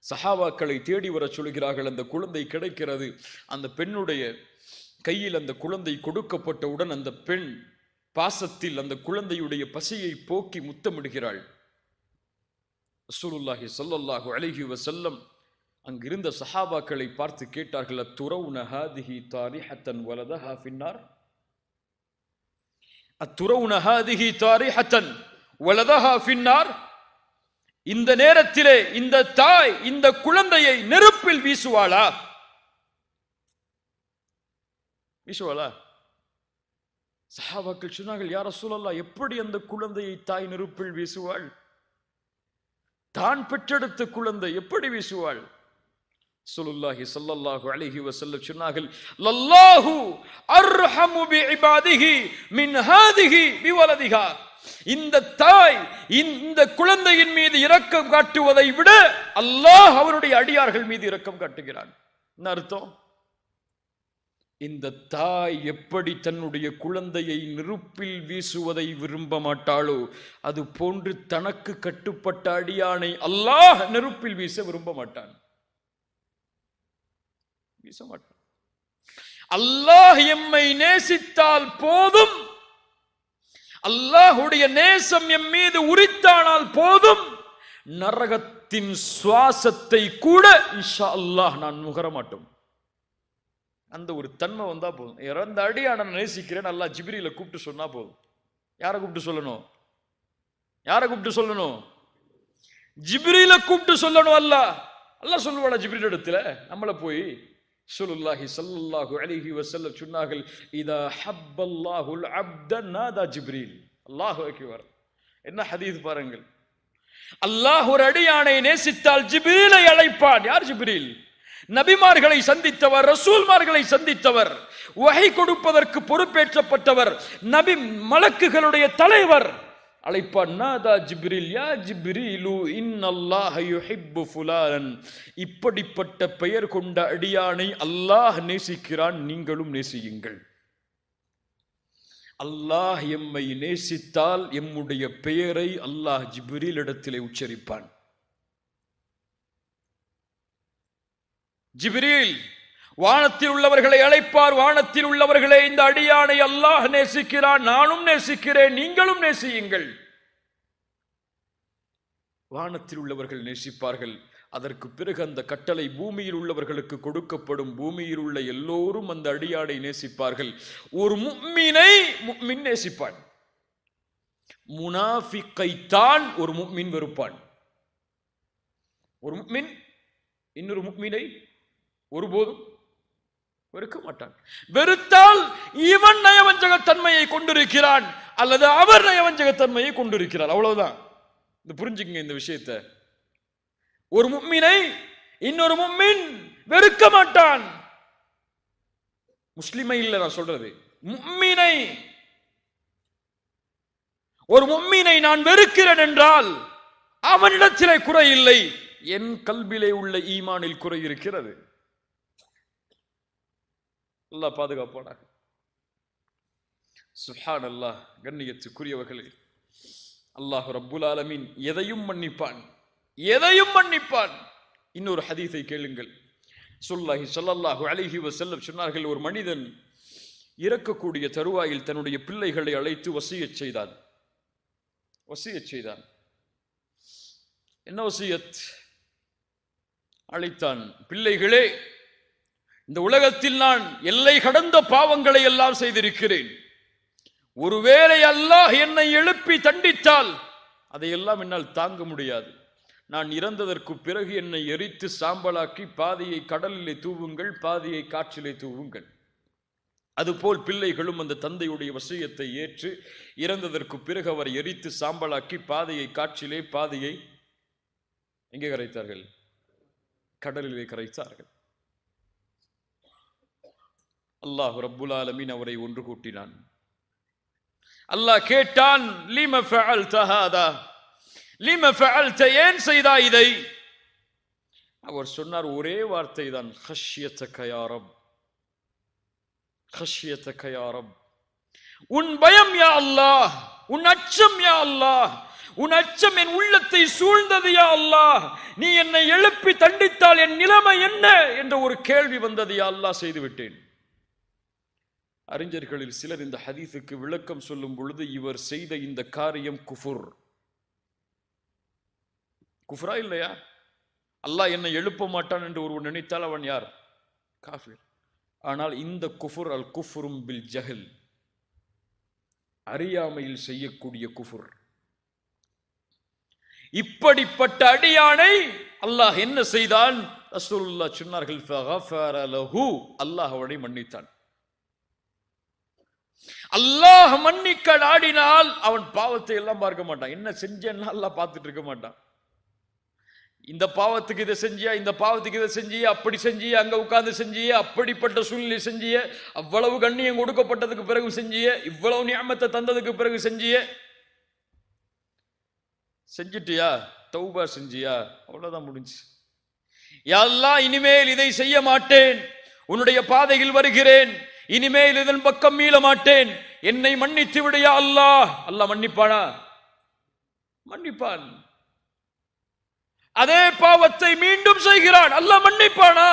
சஹாபாக்களை தேடி வர சொல்கிறார்கள். அந்த குழந்தை கிடைக்கிறது. அந்த பெண்ணுடைய கையில் அந்த குழந்தை கொடுக்கப்பட்டவுடன் அந்த பெண் பாசத்தில் அந்த குழந்தையுடைய பசியை போக்கி முத்தமிடுகிறாள். ரசூலுல்லாஹி ஸல்லல்லாஹு அலைஹி வஸல்லம் அங்கிருந்த சஹாபாக்களை பார்த்து கேட்டார்கள், அத்துரவுன ஹாதிஹி தாரிஹத்தன் வலதஹா ஃபின்னார், அத்துரவுன ஹாதிஹி தாரிஹத்தன் வலதஹா ஃபின்னார், இந்த நேரத்திலே இந்த தாய் இந்த குழந்தையை நெருப்பில் வீசுவாளா? சஹாபாக்கள் சொன்னார்கள், யா ரசூலல்லாஹ், எப்படி அந்த குழந்தையை தாய் நெருப்பில் வீசுவாள்? தான் பெற்றெடுத்த குழந்தை எப்படி வீசுவாள்? ரசூலுல்லாஹி ஸல்லல்லாஹு அலைஹி வஸல்லம் சொன்னார்கள், லல்லாஹு அர்ஹமு பிஇபாதிஹி மின் ஹாதிஹி பிவலதிஹா, இந்த தாய் இந்த குழந்தையின் மீது இரக்கம் காட்டுவதை விட அல்லாஹ் அவருடைய அடியார்கள் மீது இரக்கம் காட்டுகிறான். என்ன அர்த்தம்? இந்த தாய் எப்படி தன்னுடைய குழந்தையை நெருப்பில் வீசுவதை விரும்ப மாட்டாளோ அது போன்று தனக்கு கட்டுப்பட்ட அடியானை அல்லாஹ் நெருப்பில் வீச விரும்ப மாட்டான், வீச மாட்டான். அல்லாஹ் எம்மை நேசித்தால் போதும், அல்லாஹுடைய நேசம் எம் மீது உரித்தானால் போதும், நரகத்தின் சுவாசத்தை கூட இன்ஷா அல்லாஹ் நான் நுகர மாட்டோம். அந்த ஒரு தன்மை வந்தா போதும். இறந்த அடியான நேசிக்கிறேன் அல்லாஹ் ஜிப்ரீல கூப்பிட்டு சொன்னா போதும். யாரை கூப்பிட்டு சொல்லணும்? யாரை கூப்பிட்டு சொல்லணும்? ஜிப்ரீல கூப்பிட்டு சொல்லணும். அல்லாஹ் சொல்லுவானா ஜிப்ரீல் இடத்துல? நம்மள போய் ரசூலுல்லாஹி ஸல்லல்லாஹு அலைஹி வஸல்லம் சொன்னார்கள், இதா ஹப்பல்லாஹுல் அப்த நாதா ஜிப்ரீல். அல்லாஹு அக்பர். என்ன ஹதீஸ் பாருங்கள். அல்லாஹ் ஒரு அடியானை நேசித்தால் ஜிப்ரீலை அழைப்பான். யார் ஜிப்ரீல்? நபிமார்களை சந்தித்தவர், ரசூல்மார்களை சந்தித்தவர், வஹை கொடுப்பதற்கு பொறுப்பேற்றப்பட்டவர், நபி மலக்குகளுடைய தலைவர். அழைப்பான், நாதா ஜிப்ரீல், யா ஜிப்ரீலு இன்னல்லாஹ யுஹிப்பு ஃபுலான், இப்படிப்பட்ட பெயர் கொண்ட அடியானை அல்லாஹ் நேசிக்கிறான், நீங்களும் நேசியுங்கள். அல்லாஹ் எம்மை நேசித்தால் எம்முடைய பெயரை அல்லாஹ் ஜிப்ரீல் இடத்திலே உச்சரிப்பான். ஜிப்ரீல் வானத்தில் உள்ளவர்களை அழைப்பார், வானத்தில் உள்ளவர்களே, இந்த அடியானை அல்லாஹ் நேசிக்கிறான், நானும் நேசிக்கிறேன், நீங்களும் நேசியுங்கள். வானத்தில் உள்ளவர்கள் நேசிப்பார்கள். அதற்கு பிறகு அந்த கட்டளை பூமியில் உள்ளவர்களுக்கு கொடுக்கப்படும். பூமியில் உள்ள எல்லோரும் அந்த அடியானை நேசிப்பார்கள். ஒரு முஃமினை முஃமின் நேசிப்பான், முனாஃபிக்கை தான் ஒரு முஃமின் வெறுப்பான். ஒரு முஃமின் இன்னொரு முஃமினை ஒருபோதும் வெறுக்க மாட்டான். வெறுத்தால் இவன் நயவஞ்சகத்தன்மையை கொண்டிருக்கிறான் அல்லது அவர் நயவஞ்சகத்தன்மையை கொண்டிருக்கிறார், அவ்வளவுதான். இந்த புரிஞ்சுக்கங்க இந்த விஷயத்தை. ஒரு முஃமினை இன்னொரு முஃமின் வெறுக்க மாட்டான். முஸ்லிமை இல்ல நான் சொல்றது, முஃமினை. ஒரு முஃமினை நான் வெறுக்கிறேன் என்றால் அவனிடத்திலே குறை இல்லை, என் கல்விலே உள்ள ஈமானில் குறை இருக்கிறது. அல்லாஹ் பாதுகாப்பானாக. சுப்ஹானல்லாஹ். கண்ணியத்துக்குரியவர்களே, அல்லாஹ் ரப்புல் ஆலமீன் எதையும் மன்னிப்பான், எதையும் மன்னிப்பான். இன்னொரு ஹதீஸை கேளுங்கள். ஸல்லல்லாஹு ஸல்லல்லாஹு அலைஹி வஸல்லம் சொன்னார்கள், ஒரு மனிதன் இறக்கக்கூடிய தருவாயில் தன்னுடைய பிள்ளைகளை அழைத்து வசியத் செய்தான். என்ன வசியத்? அழைத்தான், பிள்ளைகளே, இந்த உலகத்தில் நான் எல்லை கடந்த பாவங்களை எல்லாம் செய்திருக்கிறேன். ஒருவேளை அல்லாஹ் என்னை எழுப்பி தண்டித்தால் அதையெல்லாம் என்னால் தாங்க முடியாது. நான் இறந்ததற்கு பிறகு என்னை எரித்து சாம்பலாக்கி பாதியை கடலிலே தூவுங்கள், பாதியை காற்றிலே தூவுங்கள். அதுபோல் பிள்ளைகளும் அந்த தந்தையுடைய வசியத்தை ஏற்று இறந்ததற்கு பிறகு அவர் எரித்து சாம்பலாக்கி பாதியை காற்றிலே பாதியை எங்கே கரைத்தார்கள்? கடலிலே கரைத்தார்கள். அல்லாஹ் ரப்புல் ஆலமீன் அவரை ஒன்று கூட்டினான். அல்லாஹ் கேட்டான், லிம ஃபஅல்த ஹாதா, லிம ஃபஅல்த, ஏன் செய்தாய் இதை? அவர் சொன்னார் ஒரே வார்த்தை தான், ஹஷ்யதக யா ரப், ஹஷ்யதக யா ரப். உன் பயம் யா அல்லாஹ், உன் அச்சம் யா அல்லாஹ், உன் அச்சம் என் உள்ளத்தை சூழ்ந்தது யா அல்லாஹ். நீ என்னை எழுப்பி தண்டித்தால் என் நிலைமை என்ன என்ற ஒரு கேள்வி வந்தது யா அல்லாஹ், செய்து விட்டேன். அறிஞர்களில் சிலர் இந்த ஹதீஸுக்கு விளக்கம் சொல்லும் பொழுது, இவர் செய்த இந்த காரியம் குஃபுர். குஃப்ரா இல்லையா? அல்லாஹ் என்னை எழுப்ப மாட்டான் என்று ஒருவன் நினைத்தால் அவன் யார்? காஃபிர். ஆனால் இந்த குஃபுர் அல் குஃப்ரும் பில் ஜஹல், அறியாமையில் செய்யக்கூடிய குஃபுர். இப்படிப்பட்ட அடியானை அல்லாஹ் என்ன செய்தான்? ரசூலுல்லாஹ் சொன்னார்கள், ஃபகஃபர லஹு, அல்லாஹ் அவனை மன்னித்தான். அல்லாஹ் மன்னிக்க நாடினால் அவன் பாவத்தை எல்லாம் பார்க்க மாட்டான். என்ன செஞ்சேன்னா அல்லாஹ் பார்த்துட்டு இருக்க மாட்டான். இந்த பாவத்துக்கு இதை செஞ்சியா, இந்த பாவத்துக்கு இதை செஞ்சிய, அப்படி செஞ்சிய, அங்க உட்கார்ந்து செஞ்சிய, அப்படிப்பட்ட சூழ்நிலை செஞ்சிய, அவ்வளவு கண்ணியம் கொடுக்கப்பட்டதுக்கு பிறகு செஞ்சிய, இவ்வளவு நியமத்தை தந்ததுக்கு பிறகு செஞ்சிய, செஞ்சிட்டியா, தௌபா செஞ்சியா, அவ்வளவுதான் முடிஞ்சு. யா அல்லாஹ், இனிமேல் இதை செய்ய மாட்டேன், உன்னுடைய பாதையில் வருகிறேன், இனிமேல் இதன் பக்கம் மீள மாட்டேன், என்னை மன்னித்து விடையா அல்லாஹ். அல்லாஹ் மன்னிப்பானா? மன்னிப்பான். அதே பாவத்தை மீண்டும் செய்கிறான், அல்லாஹ் மன்னிப்பானா?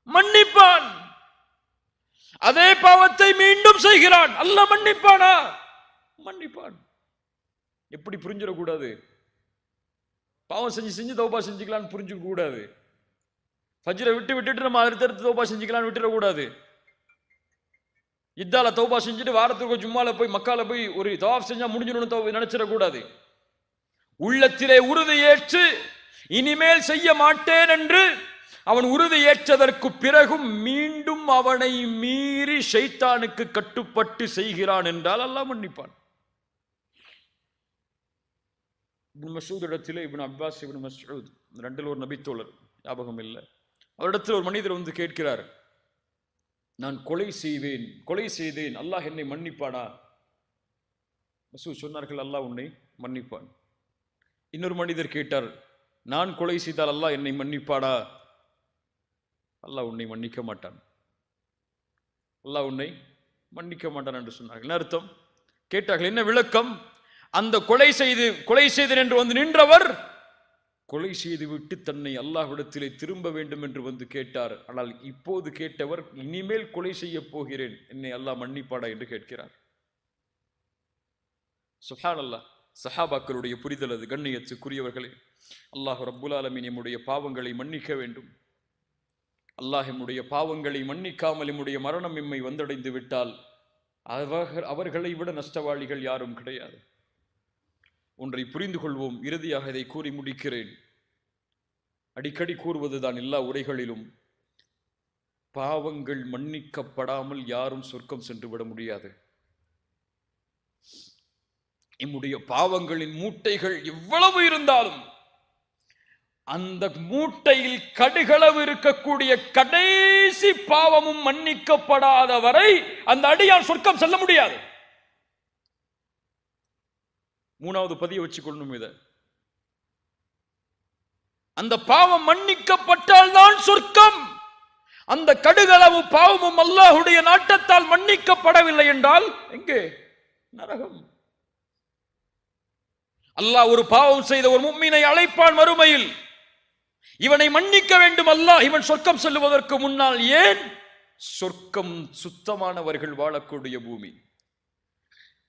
மன்னிப்பான். அதே பாவத்தை மீண்டும் செய்கிறான், அல்லாஹ் மன்னிப்பானா? மன்னிப்பான். எப்படி புரிஞ்சிடக்கூடாது? பாவம் செஞ்சு செஞ்சு தௌபா செஞ்சுக்கலான்னு புரிஞ்சுக்க கூடாது. ஃபஜ்ரை விட்டுட்டு நம்ம அடுத்தடுத்து தௌபா செஞ்சுக்கலான்னு விட்டுறக்கூடாது. இதால தௌபா செஞ்சுட்டு வாரத்துக்கு ஜும்மால போய் மக்கால போய் ஒரு தவாஃப் செஞ்சா முடிஞ்சிடணும் நினைச்சிடக்கூடாது. உள்ளத்திலே உறுதி ஏற்று இனிமேல் செய்ய மாட்டேன் என்று அவன் உறுதி ஏற்றதற்கு பிறகும் மீண்டும் அவனை மீறி ஷைத்தானுக்கு கட்டுப்பட்டு செய்கிறான் என்றால் அல்லாஹ் மன்னிப்பான். இப்னு மஸ்ஊத் இடத்திலே இப்னு அப்பாஸ், இப்னு மஸ்ஊத் ரெண்டில் ஒரு நபித்தோழர், ஞாபகம் இல்லை, அவரிடத்தில் ஒரு மனிதர் வந்து கேட்கிறார், நான் கொலை செய்தேன், அல்லாஹ் என்னை மன்னிப்பானா? மஸ்ஊத் சொன்னார்கள், அல்லாஹ் உன்னை மன்னிப்பான். இன்னொரு மனிதர் கேட்டார், நான் கொலை செய்தால் அல்லாஹ் என்னை மன்னிப்பாடா? அல்லாஹ் உன்னை மன்னிக்க மாட்டான், அல்லாஹ் உன்னை மன்னிக்க மாட்டான் என்று சொன்னார்கள். என்ன அர்த்தம்? கேட்டார்கள், என்ன விளக்கம்? அந்த கொலை செய்தேன் என்று வந்து நின்றவர் கொலை செய்து விட்டு தன்னை அல்லாஹ்விடத்திலே திரும்ப வேண்டும் என்று வந்து கேட்டார். ஆனால் இப்போது கேட்டவர், இனிமேல் கொலை செய்ய போகிறேன், என்னை அல்லாஹ் மன்னிப்பாடா என்று கேட்கிறார். சுப்ஹானல்லாஹ். சஹாபாக்களுடைய புரிதல் அது. கண்ணியத்துக்குரியவர்களே, அல்லாஹ் ரப்புல் ஆலமீன் நம்முடைய பாவங்களை மன்னிக்க வேண்டும். அல்லாஹ் நம்முடைய பாவங்களை மன்னிக்காமல் நம்முடைய மரணம் எம்மை வந்தடைந்து விட்டால் அவர்களை விட நஷ்டவாளிகள் யாரும் கிடையாது. ஒன்றை புரிந்து கொள்வோம். இறுதியாக இதை கூறி முடிக்கிறேன். அடிக்கடி கூறுவதுதான் எல்லா உரைகளிலும், பாவங்கள் மன்னிக்கப்படாமல் யாரும் சொர்க்கம் சென்று விட முடியாது. நம்முடைய பாவங்களின் மூட்டைகள் எவ்வளவு இருந்தாலும் அந்த மூட்டையில் கடுகளவு இருக்கக்கூடிய கடைசி பாவமும் மன்னிக்கப்படாத வரை அந்த அடியான் சொர்க்கம் செல்ல முடியாது. மூணாவது பதிய வச்சுக்கொள்ளணும். இத அந்த பாவம் மன்னிக்கப்பட்டால் தான் சொர்க்கம். அந்த கடுகளவு பாவமும் அல்லாஹ்வுடைய நாட்டத்தால் மன்னிக்கப்படவில்லை என்றால் எங்கே? நரகம். அல்லாஹ் ஒரு பாவம் செய்த ஒரு முஃமினை அழைப்பான் மறுமையில், இவனை மன்னிக்க வேண்டும் அல்லாஹ், இவன் சொர்க்கம் செல்லுவதற்கு முன்னால். ஏன்? சொர்க்கம் சுத்தமானவர்கள் வாழக்கூடிய பூமி.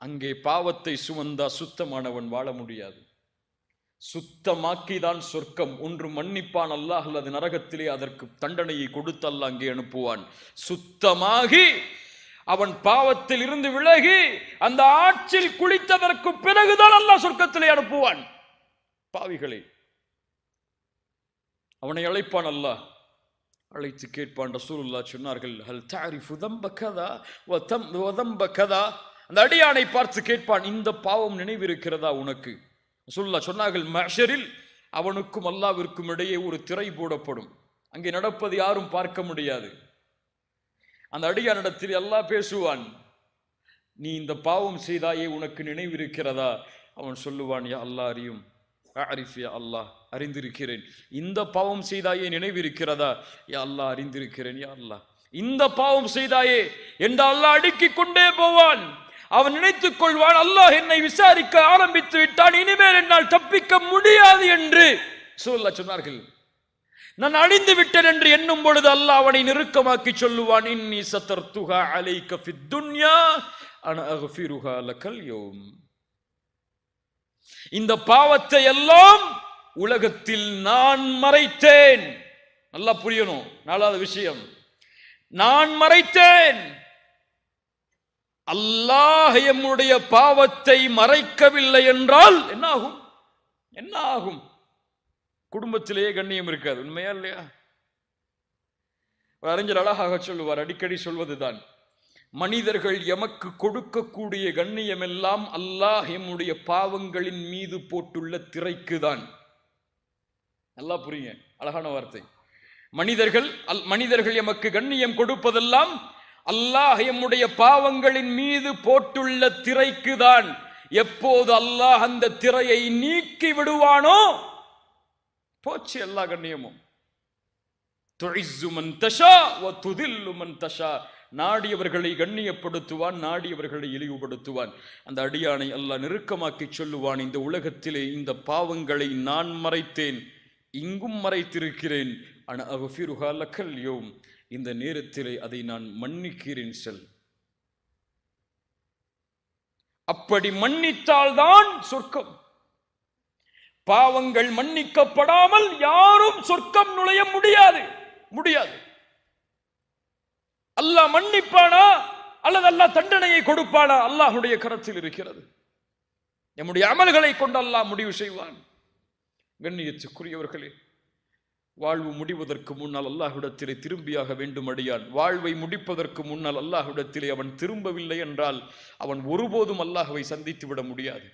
அங்கே பாவத்தை சுமந்தா சுத்தமானவன் வாழ முடியாது. சுத்தமாக்கிதான் சொர்க்கம். ஒன்று மன்னிப்பான் அல்லாஹ், அல்லது நரகத்திலே அதற்கு தண்டனையை கொடுத்து அல்லாஹ் அங்கே அனுப்புவான். சுத்தமாகி அவன் பாவத்தில் இருந்து விலகி அந்த ஆற்றில் குளித்ததற்கு பிறகுதான் அல்லாஹ் சொர்க்கத்திலே அனுப்புவான். பாவிகளை அவனை அழைப்பான் அல்லாஹ். அழைத்து கேட்பான். ரசூலுல்லாஹ் சொன்னார்கள், ஹல் தஅரிஃபு தம்ப கதா வ தம்ப கதா. அந்த அடியானை பார்த்து கேட்பான், இந்த பாவம் நினைவிருக்கிறதா உனக்கு? ரசூலுல்லாஹ் சொன்னார்கள், மஹ்ஷரில் அவனுக்கும் அல்லாஹ்விற்கும் இடையே ஒரு திரை போடப்படும். அங்கே நடப்பது யாரும் பார்க்க முடியாது. அந்த அடியானிடத்தில் அல்லாஹ் பேசுவான், நீ இந்த பாவம் செய்தாயே, உனக்கு நினைவிருக்கிறதா? அவன் சொல்லுவான், யா அல்லாஹ் அறியும். அரிஃப் யா அல்லாஹ், அறிந்திருக்கிறேன். இந்த பாவம் செய்தாயே நினைவிருக்கிறதா? யா அல்லாஹ் அறிந்திருக்கிறேன் யா அல்லாஹ். இந்த பாவம் செய்தாயே என்று அல்லாஹ் அடுக்கிக் கொண்டே போவான். அவன் நினைத்துக் கொள்வான், அல்லாஹ் என்னை விசாரிக்க ஆரம்பித்து விட்டான், இனிமேல் என்னால் தப்பிக்க முடியாது என்று ரசூலுல்லாஹ் சொன்னார்கள். நான் அழிந்து விட்டேன் என்று எண்ணும் பொழுது அல்லாஹ் அவனை நெருக்கமாக்கி சொல்லுவான், இன்னி சதர்துஹா அலைக ஃபித் துன்யா அன அக்ஃபிருஹா லகல் யௌம். இந்த பாவத்தை எல்லாம் உலகத்தில் நான் மறைத்தேன். நல்லா புரியணும். நாலாவது விஷயம், நான் மறைத்தேன். அல்லாஹ் எம்முடைய பாவத்தை மறைக்கவில்லை என்றால் என்ன ஆகும்? என்ன ஆகும்? குடும்பத்திலேயே கண்ணியம் இருக்காது. உண்மையா இல்லையா? ஒரு அறிஞர் அழகாக சொல்லுவார், அடிக்கடி சொல்வதுதான், மனிதர்கள் எமக்கு கொடுக்கக்கூடிய கண்ணியம் எல்லாம் அல்லாஹ் எம்முடைய பாவங்களின் மீது போட்டுள்ள திரைக்குதான். நல்லா புரியுங்க, அழகான வார்த்தை. மனிதர்கள் எமக்கு கண்ணியம் கொடுப்பதெல்லாம் அல்லாஹ் எம்முடைய பாவங்களின் மீது போட்டுள்ள திரைக்குதான். எப்போது அல்லாஹ் அந்த திரையை நீக்கி விடுவானோ போச்சு எல்லா கண்ணியமும். துஇஸ்ஸு மன் தஷா வ துதில்லு மன் தஷா. நாடியவர்களை கண்ணியப்படுத்துவான், நாடியவர்களை இழிவுபடுத்துவான். அந்த அடியானை அல்லாஹ் நெருக்கமாக்கி சொல்லுவான், இந்த உலகத்திலே இந்த பாவங்களை நான் மறைத்தேன், இங்கும் மறைத்திருக்கிறேன். அன அக்ஃபிருஹா லகல் யௌம். இந்த நேரத்திலே அதை நான் மன்னிக்கிறேன் செல். அப்படி மன்னித்தால்தான் சொர்க்கம். பாவங்கள் மன்னிக்கப்படாமல் யாரும் சொர்க்கம் நுழைய முடியாது. அல்லாஹ் மன்னிப்பானா அல்லது அல்லாஹ் தண்டனையை கொடுப்பானா? அல்லாஹ்வுடைய கரத்தில் இருக்கிறது. நம்முடைய அமல்களை கொண்டு அல்லாஹ் முடிவு செய்வான். கண்ணியத்துக்குரியவர்களே, வாழ்வு முடிவதற்கு முன்னால் அல்லாஹ்விடத்திலே திரும்பியாக வேண்டும் அடியான். வாழ்வை முடிப்பதற்கு முன்னால் அல்லாஹ்விடத்திலே அவன் திரும்பவில்லை என்றால் அவன் ஒருபோதும் அல்லாஹ்வை சந்தித்து விட முடியாது.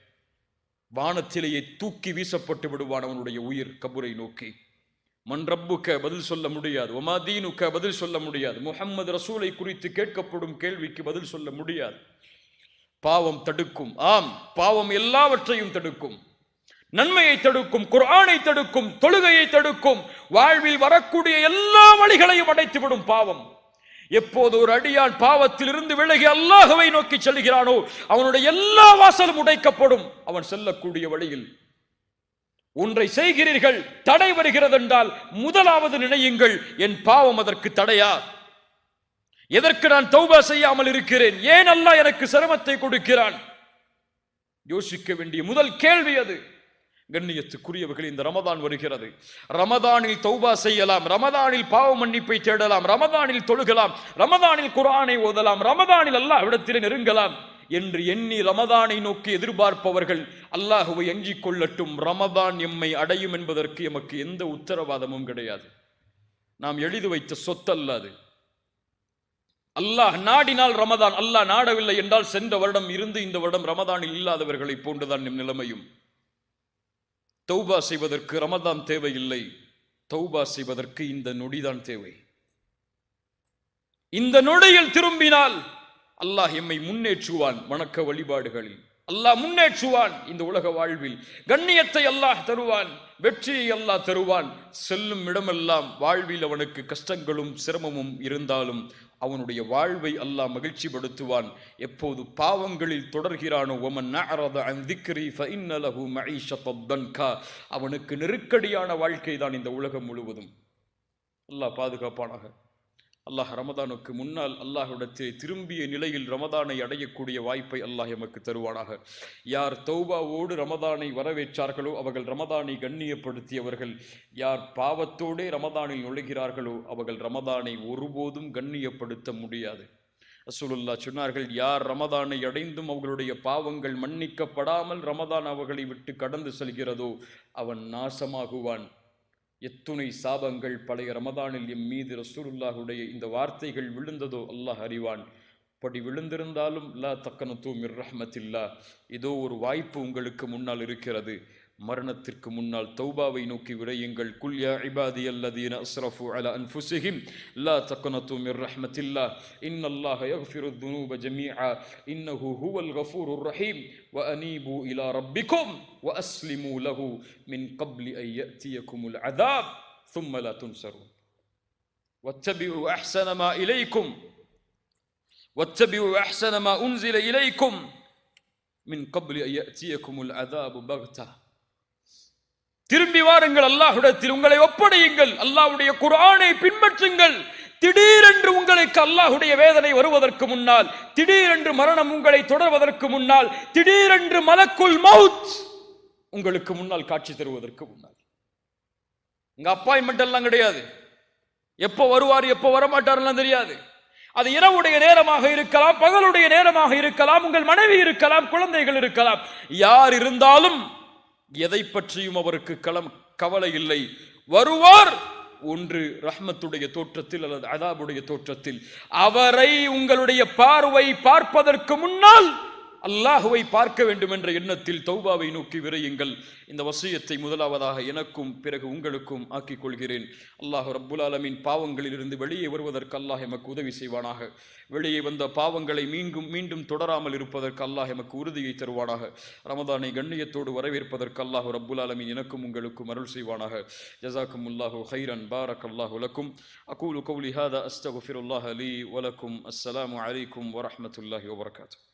வானத்திலேயே தூக்கி வீசப்பட்டு விடுவான் அவனுடைய உயிர் கபரை நோக்கி. மன் ரப்புக்க பதில் சொல்ல முடியாது, ஒமா தீனுக்க பதில் சொல்ல முடியாது, முஹம்மது ரசூலை குறித்து கேட்கப்படும் கேள்விக்கு பதில் சொல்ல முடியாது. பாவம் தடுக்கும். ஆம், பாவம் எல்லாவற்றையும் தடுக்கும். நன்மையை தடுக்கும், குர்ஆனை தடுக்கும், தொழுகையை தடுக்கும், வாழ்வில் வரக்கூடிய எல்லா வழிகளையும் அடைத்துவிடும் பாவம். எப்போது ஒரு அடியான் பாவத்தில் இருந்து விலகி அல்லாஹ்வை நோக்கி செல்கிறானோ அவனுடைய எல்லா வாசலும் உடைக்கப்படும். அவன் செல்லக்கூடிய வழியில் ஒன்றை செய்கிறீர்கள், தடை வருகிறது என்றால் முதலாவது நினையுங்கள், என் பாவம் அதற்கு தடையா? எதற்கு நான் தௌபா செய்யாமல் இருக்கிறேன்? ஏன் அல்லாஹ் எனக்கு சிரமத்தை கொடுக்கிறான்? யோசிக்க வேண்டிய முதல் கேள்வி அது. கண்ணியத்துக்குரியவர்கள், இந்த ரமதான் வருகிறது. ரமதானில் தௌபா செய்யலாம், ரமதானில் பாவ மன்னிப்பை தேடலாம், ரமதானில் தொழுகலாம், ரமதானில் குர்ஆனை ஓதலாம், ரமதானில் அல்லாஹ்விடத்திலே நெருங்கலாம். என்று எண்ணி ரமதானை நோக்கி எதிர்பார்ப்பவர்கள் அல்லாஹுவை அஞ்சிக் கொள்ளட்டும். ரமதான் எம்மை அடையும் என்பதற்கு எமக்கு எந்த உத்தரவாதமும் கிடையாது. நாம் எழுதி வைத்த சொத்தல்லாது. அல்லாஹ் நாடினால் ரமதான், அல்லாஹ் நாடவில்லை என்றால் சென்ற வருடம் இருந்து இந்த வருடம் ரமதானில் இல்லாதவர்களை போன்றுதான் நம் நிலைமையும். தௌபா செய்வதற்கு ரமதான் தேவையில்லை, தௌபா செய்வதற்கு இந்த நொடிதான் தேவை. இந்த நொடியில் திரும்பினால் அல்லாஹ் எம்மை முன்னேற்றுவான். வணக்க வழிபாடுகளில் அல்லாஹ் முன்னேற்றுவான். இந்த உலக வாழ்வில் கண்ணியத்தை அல்லாஹ் தருவான், வெற்றியை அல்லாஹ் தருவான். செல்லும் இடமெல்லாம் வாழ்வில் அவனுக்கு கஷ்டங்களும் சிரமமும் இருந்தாலும் அவனுடைய வாழ்வை அல்லாஹ் மகிழ்ச்சி படுத்துவான். எப்போது பாவங்களில் தொடர்கிறானோ ஒமன் அஅரத அன் திக்ரி ஃபஇன்ன லஹு மஈஷத்தன் தன்கா, அவனுக்கு நெருக்கடியான வாழ்க்கை தான் இந்த உலகம் முழுவதும். அல்லாஹ் பாதுகாப்பானாக. அல்லாஹ் ரமதானுக்கு முன்னால் அல்லாஹ்விடத்தில் திரும்பிய நிலையில் ரமதானை அடையக்கூடிய வாய்ப்பை அல்லாஹ் எமக்கு தருவானாக. யார் தௌபாவோடு ரமதானை வரவேற்றார்களோ அவர்கள் ரமதானை கண்ணியப்படுத்தியவர்கள். யார் பாவத்தோடே ரமதானில் நுழைகிறார்களோ அவர்கள் ரமதானை ஒருபோதும் கண்ணியப்படுத்த முடியாது. ரசூலுல்லாஹ் சொன்னார்கள், யார் ரமதானை அடைந்தும் அவர்களுடைய பாவங்கள் மன்னிக்கப்படாமல் ரமதான் அவர்களை விட்டு கடந்து செல்கிறதோ அவன் நாசமாகுவான். எத்துணை சாபங்கள் பழைய ரமதானில் எம் மீது ரசூலுல்லாஹுடைய இந்த வார்த்தைகள் விழுந்ததோ அல்லாஹ் அறிவான். படி விழுந்திருந்தாலும் லா தக்கனது மிர் ரஹ்மத்தில்லாஹ், இதோ ஒரு வாய்ப்பு உங்களுக்கு முன்னால் இருக்கிறது. மரணத்திற்கு முன்னால் தௌபாவை நோக்கி விரையுங்கள். குல் யா இபாதியல்லதீன அஸ்ரஃபு அலா அன்ஃபுஸிஹிம் லா தக்னது மிர் ரஹ்மத்தில்லாஹ் இன்னல்லாஹ யக்ஃபிரு ذுனூப ஜமீஆ இன்னஹு ஹுவல் கஃபூருர் ரஹீம் வ அனீபு இலா ரப்பிக்கும் வ அஸ்லிமு லஹு மின் கப்லி அன் யஅதியகுமுல் அஸாப் ثم لا تنصرون واتبعوا احسن ما اليكم واتبعوا احسن ما انزل اليكم من قبل ان يأتيكم العذاب بغتة. திரும்பி வாருங்கள், அல்லாஹ்விடத்தில் உங்களை ஒப்படையுங்கள், அல்லாஹ்வுடைய குர்ஆனை பின்பற்றுங்கள். திடீரென்று உங்களுக்கு அல்லாஹ்வுடைய வேதனை வருவதற்கு முன்னால், திடீரென்று மரணம் உங்களை தொடர்வதற்கு முன்னால், திடீரென்று மலக்குல் மௌத் உங்களுக்கு முன்னால் காட்சி தருவதற்கு முன்னால். இங்க அப்பாயின்மெண்ட் எல்லாம் கிடையாது. எப்போ வருவார் எப்போ வரமாட்டார்லாம் தெரியாது. அது இரவுடைய நேரமாக இருக்கலாம், பகலுடைய நேரமாக இருக்கலாம், உங்கள் மனைவி இருக்கலாம், குழந்தைகள் இருக்கலாம். யார் இருந்தாலும் எதை பற்றியும் அவருக்கு கவலை இல்லை. வருவார், ஒன்று ரஹ்மத்துடைய தோற்றத்தில் அல்லது அதாபுடைய தோற்றத்தில். அவரை உங்களுடைய பார்வை பார்ப்பதற்கு முன்னால் அல்லாஹுவை பார்க்க வேண்டும் என்ற எண்ணத்தில் தௌபாவை நோக்கி விரையுங்கள். இந்த வசியத்தை முதலாவதாக எனக்கும் பிறகு உங்களுக்கும் ஆக்கிக் கொள்கிறேன். அல்லாஹ் ரப்புல் ஆலமீன் பாவங்களில் இருந்து வெளியே வருவதற்கு அல்லாஹ் எமக்கு உதவி செய்வானாக. வெளியே வந்த பாவங்களை மீண்டும் தொடராமல் இருப்பதற்கு அல்லாஹ் எமக்கு உறுதியை தருவானாக. ரமதானை கண்ணியத்தோடு வரவேற்பதற்கு அல்லாஹ் ரப்புல் ஆலமீன் எனக்கும் உங்களுக்கும் அருள் செய்வானாக. ஜஸாக்குமுல்லாஹு கைரன், பாரக்கல்லாஹு லக்கும். அகூலு கௌலி ஹாதா அஸ்தக்ஃபிருல்லாஹ லீ வ லக்கும். அஸ்ஸலாமு அலைக்கும் வ ரஹ்மத்துல்லாஹி வ பரகாத்துஹு.